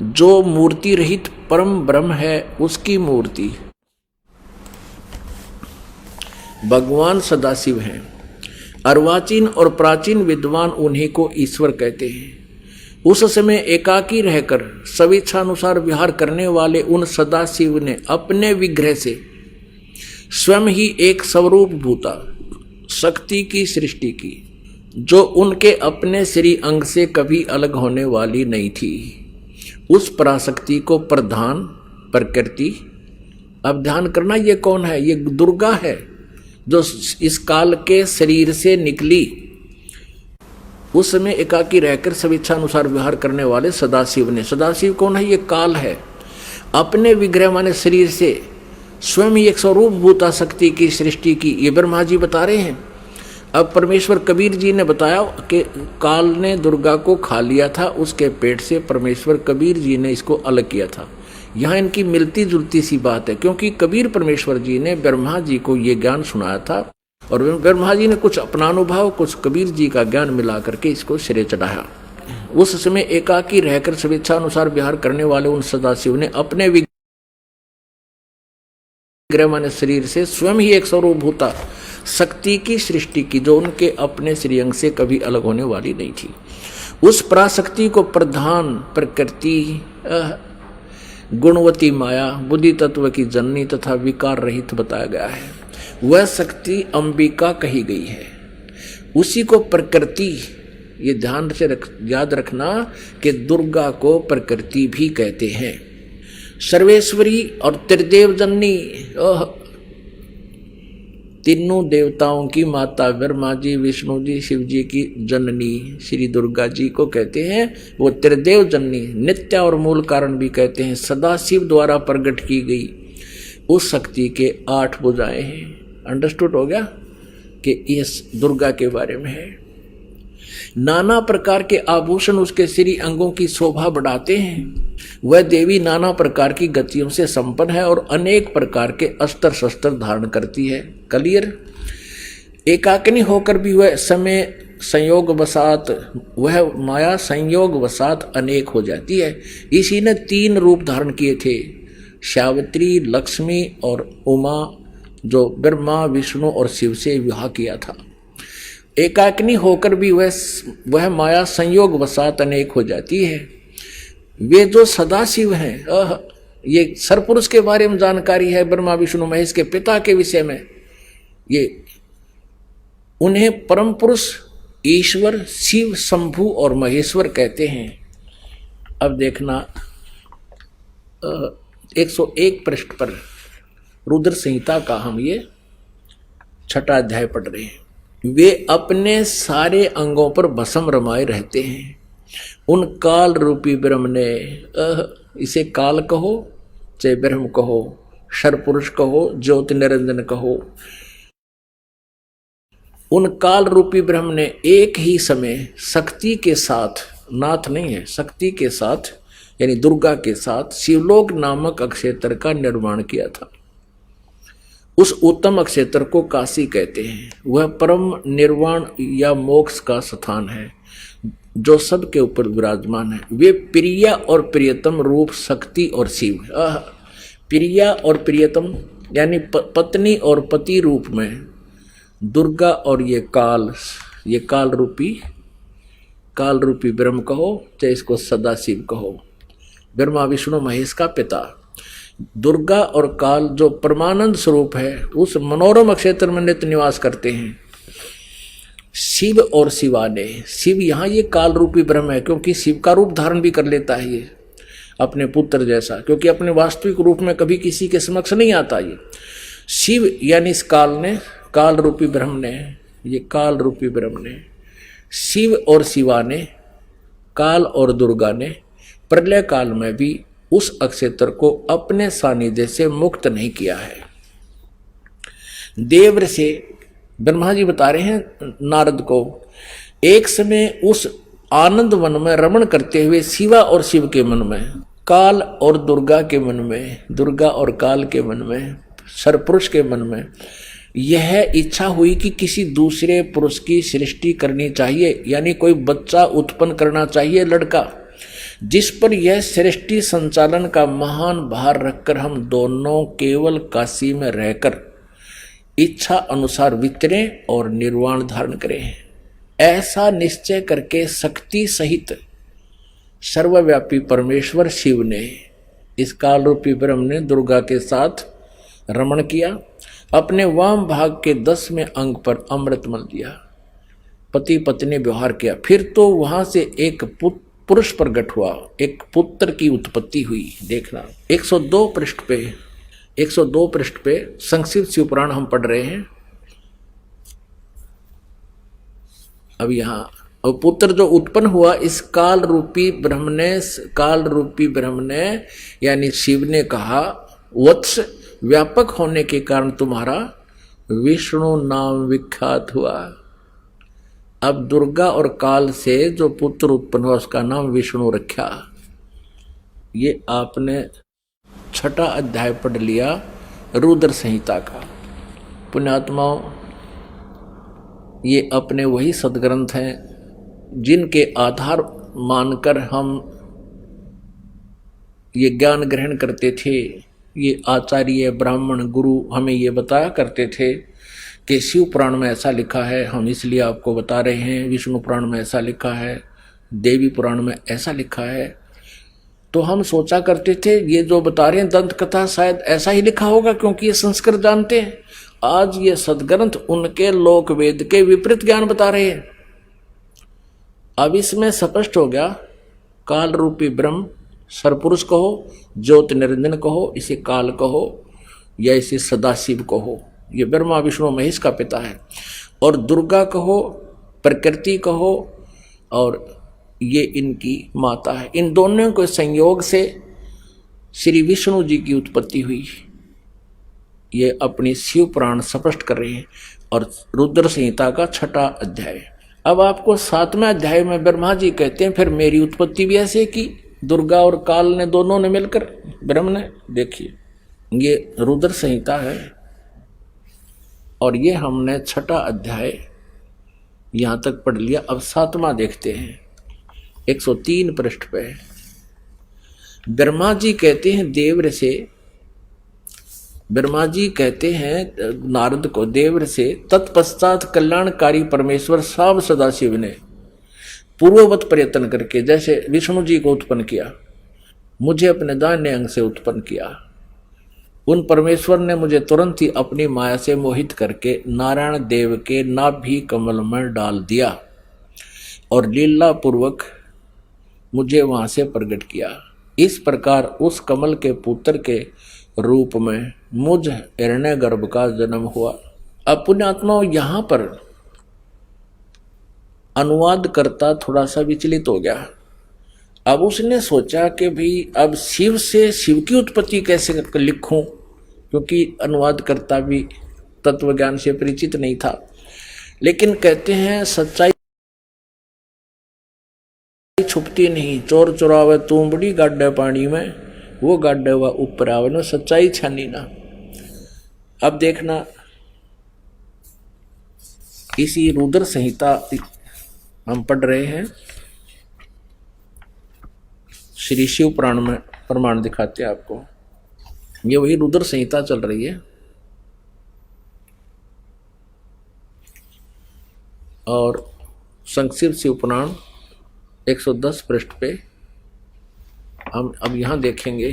जो मूर्ति रहित परम ब्रह्म है, उसकी मूर्ति भगवान सदाशिव हैं। अर्वाचीन और प्राचीन विद्वान उन्हीं को ईश्वर कहते हैं। उस समय एकाकी रहकर स्वेच्छानुसार विहार करने वाले उन सदाशिव ने अपने विग्रह से स्वयं ही एक स्वरूप भूता शक्ति की सृष्टि की, जो उनके अपने श्री अंग से कभी अलग होने वाली नहीं थी। उस पराशक्ति को प्रधान प्रकृति, अब ध्यान करना, ये कौन है? ये दुर्गा है, जो इस काल के शरीर से निकली। उस समय एकाकी रहकर स्वेच्छानुसार व्यवहार करने वाले सदाशिव ने, सदाशिव कौन है? ये काल है। अपने विग्रह माने शरीर से स्वयं ही एक स्वरूप भूता शक्ति की सृष्टि की, ये ब्रह्मा जी बता रहे हैं। अब परमेश्वर कबीर जी ने बताया कि काल ने दुर्गा को खा लिया था, उसके पेट से परमेश्वर कबीर जी ने इसको अलग किया था। यहाँ इनकी मिलती जुलती सी बात है, क्योंकि कबीर परमेश्वर जी ने ब्रह्मा जी को ये ज्ञान सुनाया था और ब्रह्मा जी ने कुछ अपना अनुभव, कुछ कबीर जी का ज्ञान मिला करके इसको सिरे चढ़ाया। उस समय एकाकी रहकर स्वेच्छानुसार विहार करने वाले उन सदाशिव ने अपने विग्रह माने शरीर से स्वयं ही एक स्वरूप भूता शक्ति की सृष्टि की, जो उनके अपने श्रीअंग से कभी अलग होने वाली नहीं थी। उस पराशक्ति को प्रधान प्रकृति, गुणवती माया, बुद्धि तत्व की जननी तथा विकार रहित बताया गया है। वह शक्ति अंबिका कही गई है। उसी को प्रकृति, ये ध्यान से याद रखना कि दुर्गा को प्रकृति भी कहते हैं। सर्वेश्वरी और त्रिदेव जननी, तीनों देवताओं की माता ब्रह्मा जी, विष्णु जी, शिव जी की जननी श्री दुर्गा जी को कहते हैं। वो त्रिदेव जननी, नित्य और मूल कारण भी कहते हैं। सदाशिव द्वारा प्रकट की गई उस शक्ति के 8 भुजाएं हैं। अंडरस्टूड हो गया कि इस दुर्गा के बारे में है। नाना प्रकार के आभूषण उसके श्री अंगों की शोभा बढ़ाते हैं। वह देवी नाना प्रकार की गतियों से संपन्न है और अनेक प्रकार के अस्त्र शस्त्र धारण करती है। क्लियर? एकाकिनी होकर भी वह समय संयोग वसात, वह माया संयोग वसात अनेक हो जाती है। इसी ने 3 रूप धारण किए थे, सावित्री, लक्ष्मी और उमा, जो ब्रह्मा, विष्णु और शिव से विवाह किया था। एकाकिनी होकर भी वह माया संयोग वसात अनेक हो जाती है। वे जो सदाशिव हैं, ये सरपुरुष के बारे में जानकारी है, ब्रह्मा विष्णु महेश के पिता के विषय में। ये उन्हें परम पुरुष ईश्वर शिव, शंभु और महेश्वर कहते हैं। अब देखना 101 पृष्ठ पर रुद्र संहिता का हम ये 6वां अध्याय पढ़ रहे हैं। वे अपने सारे अंगों पर भस्म रमाए रहते हैं। उन काल रूपी ब्रह्म ने, इसे काल कहो चाहे ब्रह्म कहो, सर्वपुरुष कहो, ज्योति निरंजन कहो, उन काल रूपी ब्रह्म ने एक ही समय शक्ति के साथ, नाथ नहीं है, शक्ति के साथ यानी दुर्गा के साथ शिवलोक नामक अक्षेत्र का निर्माण किया था। उस उत्तम अक्षेत्र को काशी कहते हैं। वह परम निर्वाण या मोक्ष का स्थान है जो सबके ऊपर विराजमान है। वे प्रिया और प्रियतम रूप शक्ति और शिव। प्रिया और प्रियतम यानी पत्नी और पति रूप में दुर्गा और ये काल रूपी ब्रह्म कहो चाहे इसको सदाशिव कहो, ब्रह्मा विष्णु महेश का पिता। दुर्गा और काल जो परमानंद स्वरूप है उस मनोरम क्षेत्र में नित्य निवास करते हैं। शिव और शिवाने, शिव यहाँ ये काल रूपी ब्रह्म है क्योंकि शिव का रूप धारण भी कर लेता है ये अपने पुत्र जैसा, क्योंकि अपने वास्तविक रूप में कभी किसी के समक्ष नहीं आता। ये शिव यानी इस काल रूपी ब्रह्म ने, ये काल रूपी ब्रह्म ने, शिव और शिवा ने, काल और दुर्गा ने प्रलय काल में भी उस अक्षेत्र को अपने सानिध्य से मुक्त नहीं किया है। देव से ब्रह्मा जी बता रहे हैं नारद को, एक समय उस आनंद वन में रमण करते हुए शिवा और शिव के मन में, काल और दुर्गा के मन में, दुर्गा और काल के मन में, सरपुरुष के मन में यह इच्छा हुई कि किसी दूसरे पुरुष की सृष्टि करनी चाहिए, यानी कोई बच्चा उत्पन्न करना चाहिए, लड़का, जिस पर यह सृष्टि संचालन का महान भार रखकर हम दोनों केवल काशी में रहकर इच्छा अनुसार विचरें और निर्वाण धारण करें। ऐसा निश्चय करके शक्ति सहित सर्वव्यापी परमेश्वर शिव ने, इस काल रूपी ब्रह्म ने दुर्गा के साथ रमण किया। अपने वाम भाग के 10वें अंग पर अमृत मल दिया, पति पत्नी व्यवहार किया। फिर तो वहां से एक पुरुष प्रकट हुआ, एक पुत्र की उत्पत्ति हुई। देखना 102 पृष्ठ पे संक्षिप्त शिवपुराण हम पढ़ रहे हैं। अब यहाँ और पुत्र जो उत्पन्न हुआ इस काल रूपी ब्रह्म ने यानी शिव ने कहा, वत्स व्यापक होने के कारण तुम्हारा विष्णु नाम विख्यात हुआ। अब दुर्गा और काल से जो पुत्र उत्पन्न हुआ उसका नाम विष्णु रखा। ये आपने 6वां अध्याय पढ़ लिया रुद्र संहिता का। पुण्यात्माओं, ये अपने वही सदग्रंथ हैं जिनके आधार मानकर हम ये ज्ञान ग्रहण करते थे। ये आचार्य ब्राह्मण गुरु हमें ये बताया करते थे कि शिव पुराण में ऐसा लिखा है, हम इसलिए आपको बता रहे हैं। विष्णु पुराण में ऐसा लिखा है, देवी पुराण में ऐसा लिखा है। तो हम सोचा करते थे ये जो बता रहे हैं दंत कथा शायद ऐसा ही लिखा होगा क्योंकि ये संस्कृत जानते हैं। आज ये सदग्रंथ उनके लोक वेद के विपरीत ज्ञान बता रहे हैं। अब इसमें स्पष्ट हो गया, काल रूपी ब्रह्म सरपुरुष कहो, ज्योत निरंजन कहो, इसे काल कहो या इसे सदाशिव कहो, ये ब्रह्मा विष्णु महेश का पिता है। और दुर्गा कहो, प्रकृति कहो, और ये इनकी माता है। इन दोनों के संयोग से श्री विष्णु जी की उत्पत्ति हुई। ये अपनी शिव पुराण स्पष्ट कर रहे हैं। और रुद्र संहिता का 6वां अध्याय। अब आपको 7वें अध्याय में ब्रह्मा जी कहते हैं फिर मेरी उत्पत्ति भी ऐसे की, दुर्गा और काल ने दोनों ने मिलकर ब्रह्म ने। देखिए ये रुद्र संहिता है और ये हमने 6वां अध्याय यहां तक पढ़ लिया। अब 7वां देखते हैं 103 पृष्ठ पे। ब्रह्मा जी कहते हैं देवर से, ब्रह्मा जी कहते हैं नारद को देवर से, तत्पश्चात कल्याणकारी परमेश्वर साव सदाशिव ने पूर्ववत प्रयत्न करके जैसे विष्णु जी को उत्पन्न किया, मुझे अपने दाहिने अंग से उत्पन्न किया। उन परमेश्वर ने मुझे तुरंत ही अपनी माया से मोहित करके नारायण देव के नाभि कमल में डाल दिया और लीला पूर्वक मुझे वहां से प्रकट किया। इस प्रकार उस कमल के पुत्र के रूप में मुझ हिरण्य गर्भ का जन्म हुआ। अब पुण्यात्माओं यहां पर अनुवाद करता थोड़ा सा विचलित हो गया। अब उसने सोचा कि भाई अब शिव से शिव की उत्पत्ति कैसे लिखूं, क्योंकि अनुवाद करता भी तत्व ज्ञान से परिचित नहीं था। लेकिन कहते हैं सच्चाई छुपती नहीं। चोर चुरावे तुमड़ी गाड्डे पानी में, वो गाड्डे हुआ ऊपर आवे ना, सच्चाई छानी ना। अब देखना, इसी रुद्र संहिता हम पढ़ रहे हैं, श्री शिव पुराण में प्रमाण दिखाते हैं आपको। ये वही रुद्र संहिता चल रही है और संक्षिप्त शिव पुराण 110 पृष्ठ पे हम अब यहां देखेंगे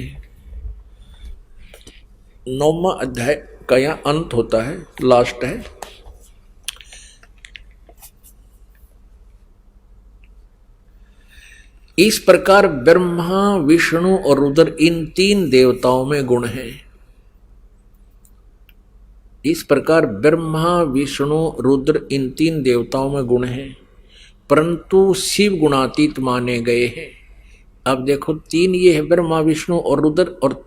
9वां अध्याय का यहाँ अंत होता है, लास्ट है। इस प्रकार ब्रह्मा विष्णु और रुद्र इन 3 देवताओं में गुण है। इस प्रकार ब्रह्मा विष्णु रुद्र इन 3 देवताओं में गुण है, परंतु शिव गुणातीत माने गए हैं। अब देखो 3 ये है, ब्रह्मा विष्णु और रुद्र, और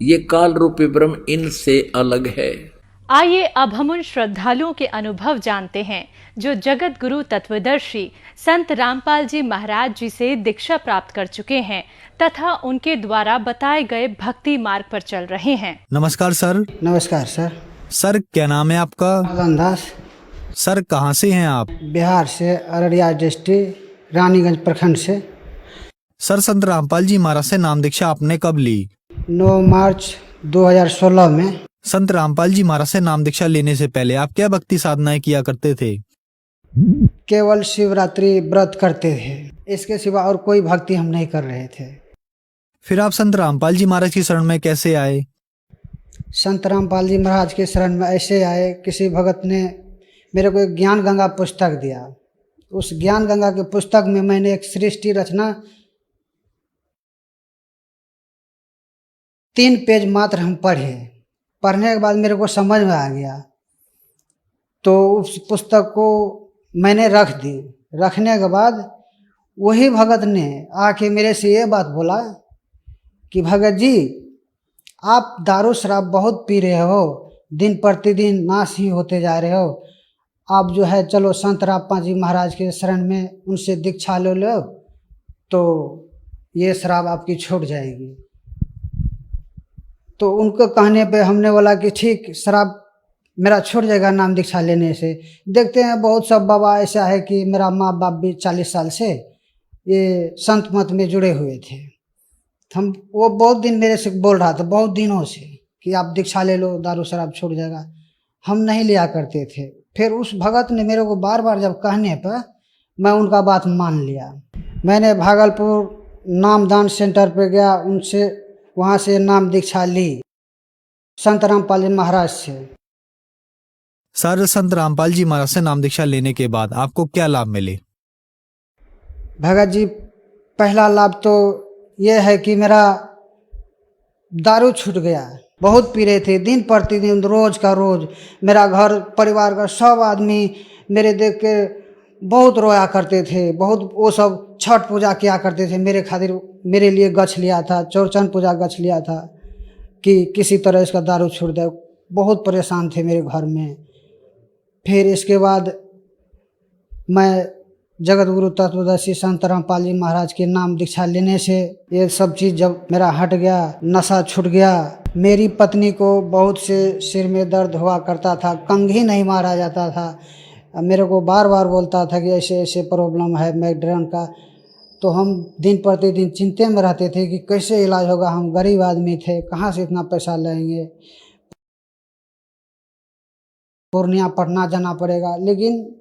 ये काल रूपी ब्रह्म इनसे अलग है। आइए अब हम उन श्रद्धालुओं के अनुभव जानते हैं जो जगत गुरु तत्वदर्शी संत रामपाल जी महाराज जी से दीक्षा प्राप्त कर चुके हैं तथा उनके द्वारा बताए गए भक्ति मार्ग पर चल रहे हैं। नमस्कार सर। नमस्कार सर। सर क्या नाम है आपका? दास। सर कहाँ से हैं आप? बिहार से, अररिया डिस्ट्रिक्ट, रानीगंज प्रखंड से। सर संत रामपाल जी महाराज से नाम दीक्षा आपने कब ली? 9 मार्च 2016 में। संत रामपाल जी महाराज से नाम दीक्षा लेने से पहले आप क्या भक्ति साधनाएं किया करते थे? केवल शिवरात्रि व्रत करते थे, इसके सिवा और कोई भक्ति हम नहीं कर रहे थे। फिर आप संत रामपाल जी महाराज की शरण में कैसे आए? संत रामपाल जी महाराज के शरण में ऐसे आए, किसी भगत ने मेरे को एक ज्ञान गंगा पुस्तक दिया। उस ज्ञान गंगा के पुस्तक में मैंने एक सृष्टि रचना 3 पेज मात्र हम पढ़े। पढ़ने के बाद मेरे को समझ में आ गया, तो उस पुस्तक को मैंने रख दी। रखने के बाद वही भगत ने आके मेरे से ये बात बोला कि भगत जी आप दारू शराब बहुत पी रहे हो, दिन प्रतिदिन नाश ही होते जा रहे हो। आप जो है चलो संत रामपाल जी महाराज के शरण में, उनसे दीक्षा ले लो तो ये शराब आपकी छूट जाएगी। तो उनको कहने पे हमने बोला कि ठीक, शराब मेरा छूट जाएगा नाम दीक्षा लेने से। देखते हैं बहुत सब बाबा ऐसा है कि मेरा माँ बाप भी 40 साल से ये संत मत में जुड़े हुए थे। हम वो बहुत दिन मेरे से बोल रहा था, बहुत दिनों से, कि आप दीक्षा ले लो, दारू शराब छूट जाएगा। हम नहीं लिया करते थे। फिर उस भगत ने मेरे को बार बार जब कहने पर मैं उनका बात मान लिया। मैंने भागलपुर नामदान सेंटर पे गया, उनसे वहाँ से नाम दीक्षा ली संत रामपाल जी महाराज से। सर संत रामपाल जी महाराज से नाम दीक्षा लेने के बाद आपको क्या लाभ मिले? भगत जी, पहला लाभ तो ये है कि मेरा दारू छूट गया। बहुत पी रहे थे, दिन प्रतिदिन, रोज का रोज। मेरा घर परिवार का सब आदमी मेरे देख के बहुत रोया करते थे। बहुत वो सब छठ पूजा किया करते थे मेरे खातिर। मेरे लिए गछ लिया था, चौरचन पूजा गछ लिया था कि किसी तरह इसका दारू छूट जाए। बहुत परेशान थे मेरे घर में। फिर इसके बाद मैं जगत गुरु तत्वदर्शी संत रामपाल जी महाराज के नाम दीक्षा लेने से ये सब चीज़ जब मेरा हट गया, नशा छूट गया। मेरी पत्नी को बहुत से सिर में दर्द हुआ करता था, कंघी नहीं मारा जाता था। मेरे को बार बार बोलता था कि ऐसे ऐसे प्रॉब्लम है माइग्रेन का। तो हम दिन प्रतिदिन चिंता में रहते थे कि कैसे इलाज होगा। हम गरीब आदमी थे, कहाँ से इतना पैसा लाएंगे, पूर्णिया पटना जाना पड़ेगा। लेकिन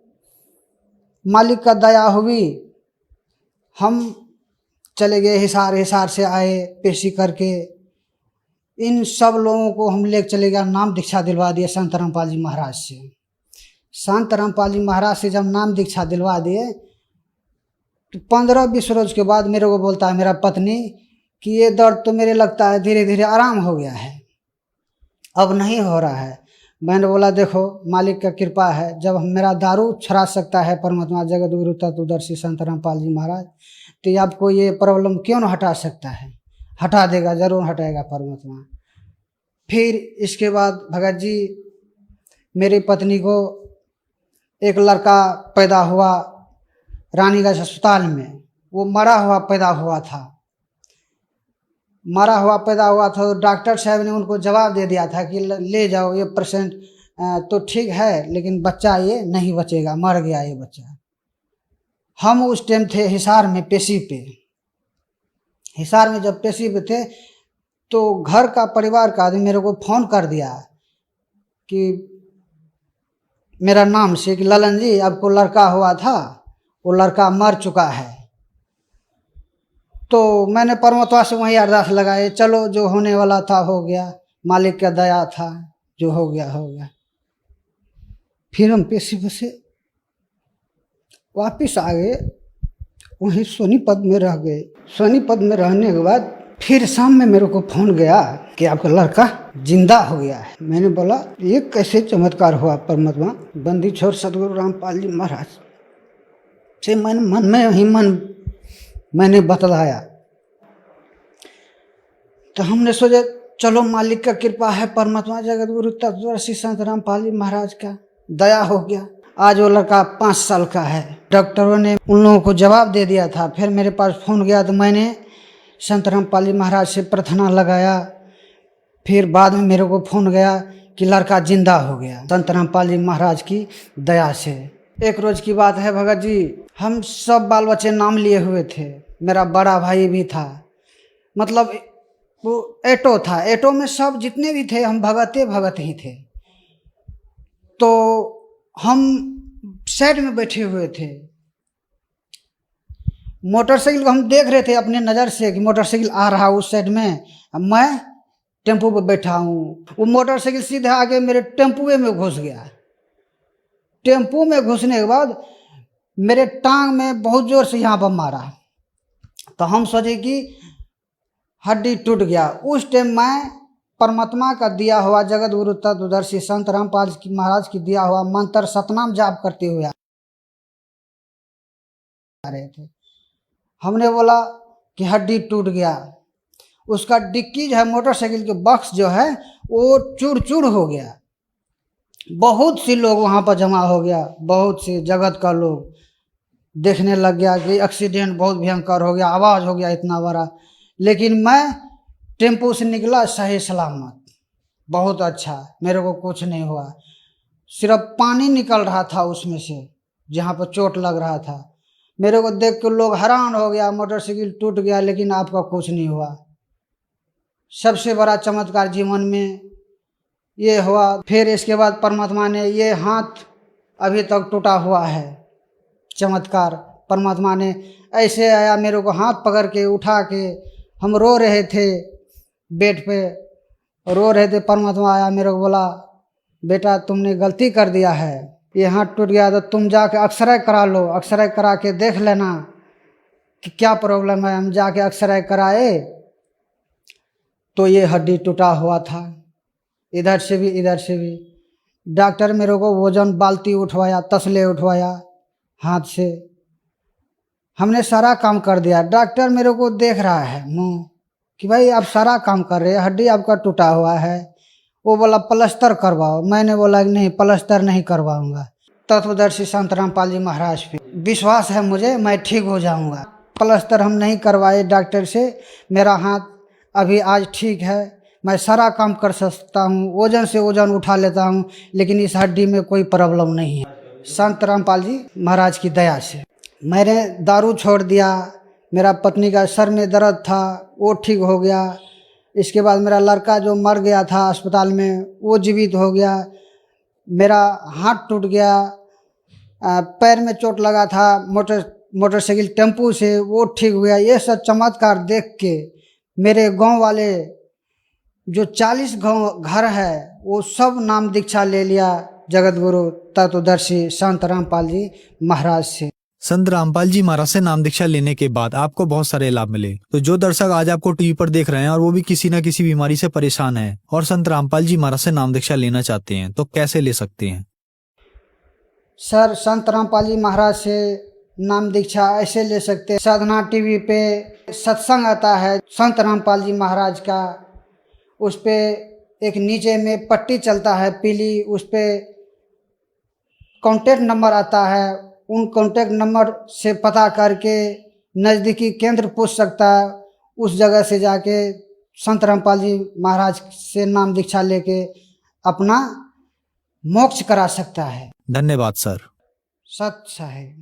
मालिक का दया हुई, हम चले गए हिसार। हिसार से आए पेशी करके। इन सब लोगों को हम ले चले गए, नाम दीक्षा दिलवा दिए संत रामपाल जी महाराज से। संत रामपाल जी महाराज से जब नाम दीक्षा दिलवा दिए तो 15-20 रोज के बाद मेरे को बोलता है मेरा पत्नी कि ये दर्द तो मेरे लगता है धीरे धीरे आराम हो गया है, अब नहीं हो रहा है। मैंने बोला देखो मालिक का कृपा है, जब मेरा दारू छुड़ा सकता है परमात्मा जगत गुरु तत्वदर्शी संत रामपाल जी महाराज, तो आपको ये प्रॉब्लम क्यों न हटा सकता है? हटा देगा, जरूर हटाएगा परमात्मा। फिर इसके बाद भगत जी मेरी पत्नी को एक लड़का पैदा हुआ रानीगंज अस्पताल में। वो मरा हुआ पैदा हुआ था। मरा हुआ पैदा हुआ था तो डॉक्टर साहब ने उनको जवाब दे दिया था कि ले जाओ, ये पेशेंट तो ठीक है लेकिन बच्चा ये नहीं बचेगा, मर गया ये बच्चा। हम उस टाइम थे हिसार में पेशी पे। हिसार में जब पेशी पे थे तो घर का परिवार का आदमी मेरे को फ़ोन कर दिया कि मेरा नाम से कि ललन जी आपको लड़का हुआ था, वो लड़का मर चुका है। तो मैंने परमात्मा से वहीं अरदास लगाए, चलो जो होने वाला था हो गया, मालिक का दया था, जो हो गया हो गया। फिर हम पेशी से वापिस आ गए, वहीं सोनीपत में रह गए। सोनीपत में रहने के बाद फिर शाम में मेरे को फ़ोन गया कि आपका लड़का जिंदा हो गया है। मैंने बोला ये कैसे चमत्कार हुआ परमात्मा। बंदी छोड़ सदगुरु रामपाल जी महाराज से मैंने बतलाया। तो हमने सोचा चलो मालिक का कृपा है, परमात्मा जगत गुरु तत्वदर्शी संत रामपाल जी महाराज का दया हो गया। आज वो लड़का 5 साल का है। डॉक्टरों ने उन लोगों को जवाब दे दिया था। फिर मेरे पास फ़ोन गया तो मैंने संत रामपाल जी महाराज से प्रार्थना लगाया। फिर बाद में मेरे को फ़ोन गया कि लड़का जिंदा हो गया संत रामपाल जी महाराज की दया से। एक रोज़ की बात है भगत जी, हम सब बाल बच्चे नाम लिए हुए थे। मेरा बड़ा भाई भी था, मतलब वो एटो था। एटो में सब जितने भी थे हम भगत ही थे। तो हम साइड में बैठे हुए थे। मोटरसाइकिल को हम देख रहे थे अपने नज़र से कि मोटरसाइकिल आ रहा उस साइड में, मैं टेम्पो पे बैठा हूँ। वो मोटरसाइकिल सीधे आके मेरे टेम्पुए में घुस गया। टेम्पो में घुसने के बाद मेरे टांग में बहुत ज़ोर से यहाँ पर मारा। तो हम सोचे कि हड्डी टूट गया। उस टाइम मैं परमात्मा का दिया हुआ जगत गुरु तत्वदर्शी संत रामपाल जी महाराज की दिया हुआ मंत्र सतनाम जाप करते हुए आ रहे थे। हमने बोला कि हड्डी टूट गया। उसका डिक्की जो है मोटरसाइकिल के बक्स जो है वो चूर चूर हो गया। बहुत सी लोग वहाँ पर जमा हो गया, बहुत से जगत का लोग देखने लग गया कि एक्सीडेंट बहुत भयंकर हो गया, आवाज़ हो गया इतना बड़ा। लेकिन मैं टेम्पो से निकला सही सलामत, बहुत अच्छा, मेरे को कुछ नहीं हुआ। सिर्फ पानी निकल रहा था उसमें से जहाँ पर चोट लग रहा था। मेरे को देख के लोग हैरान हो गया, मोटरसाइकिल टूट गया लेकिन आपका कुछ नहीं हुआ। सबसे बड़ा चमत्कार जीवन में ये हुआ। फिर इसके बाद परमात्मा ने ये हाथ अभी तक टूटा हुआ है। चमत्कार परमात्मा ने ऐसे आया, मेरे को हाथ पकड़ के उठा के, हम रो रहे थे बेड पे, रो रहे थे। परमात्मा आया, मेरे को बोला बेटा तुमने गलती कर दिया है, ये हाथ टूट गया तो तुम जाके एक्सरे करा लो, एक्सरे करा के देख लेना कि क्या प्रॉब्लम है। हम जाके एक्सरे कराए तो ये हड्डी टूटा हुआ था, इधर से भी इधर से भी। डॉक्टर मेरे को वजन बाल्टी उठवाया, तसले उठवाया हाथ से। हमने सारा काम कर दिया। डॉक्टर मेरे को देख रहा है मुँह कि भाई आप सारा काम कर रहे हैं, हड्डी आपका टूटा हुआ है। वो बोला प्लास्टर करवाओ। मैंने बोला कि नहीं प्लास्टर नहीं करवाऊंगा। तत्वदर्शी संत रामपाल जी महाराज पे विश्वास है मुझे, मैं ठीक हो जाऊंगा। प्लास्टर हम नहीं करवाए डॉक्टर से। मेरा हाथ अभी आज ठीक है, मैं सारा काम कर सकता हूँ, वजन से वजन उठा लेता हूँ, लेकिन इस हड्डी में कोई प्रॉब्लम नहीं है संत रामपाल जी महाराज की दया से। मैंने दारू छोड़ दिया। मेरा पत्नी का सर में दर्द था वो ठीक हो गया। इसके बाद मेरा लड़का जो मर गया था अस्पताल में वो जीवित हो गया। मेरा हाथ टूट गया, पैर में चोट लगा था मोटरसाइकिल टेम्पू से, वो ठीक हो गया। ये सब चमत्कार देख के मेरे गांव वाले जो 40 गांव घर है वो सब नाम दीक्षा ले लिया जगत गुरु तत्वदर्शी संत रामपाल जी महाराज से। संत रामपाल जी महाराज से नाम दीक्षा लेने के बाद आपको बहुत सारे लाभ मिले। तो जो दर्शक आज आपको टीवी पर देख रहे हैं और वो भी किसी न किसी बीमारी से परेशान है और संत रामपाल जी महाराज से नाम दीक्षा लेना चाहते हैं तो कैसे ले सकते हैं? सर संत रामपाल जी महाराज से नाम दीक्षा ऐसे ले सकते हैं। साधना टीवी पे सत्संग आता है संत रामपाल जी महाराज का, उस पे एक नीचे में पट्टी चलता है पीली, उस पे कॉन्टेक्ट नंबर आता है। उन कॉन्टेक्ट नंबर से पता करके नज़दीकी केंद्र पूछ सकता है, उस जगह से जाके संत रामपाल जी महाराज से नाम दीक्षा लेके अपना मोक्ष करा सकता है। धन्यवाद सर। सच है।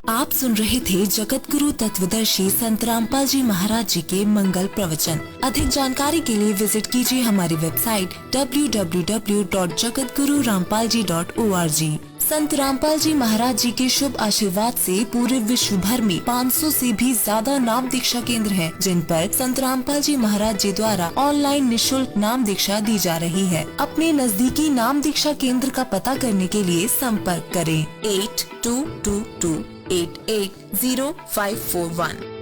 आप सुन रहे थे जगत गुरु तत्वदर्शी संत रामपाल जी महाराज जी के मंगल प्रवचन। अधिक जानकारी के लिए विजिट कीजिए हमारी वेबसाइट www.jagatgururampalji.org। संत रामपाल जी महाराज जी के शुभ आशीर्वाद से पूरे विश्व भर में 500 से भी ज्यादा नाम दीक्षा केंद्र हैं, जिन पर संत रामपाल जी महाराज जी द्वारा ऑनलाइन निशुल्क नाम दीक्षा दी जा रही है। अपने नजदीकी नाम दीक्षा केंद्र का पता करने के लिए संपर्क करें 8222880541।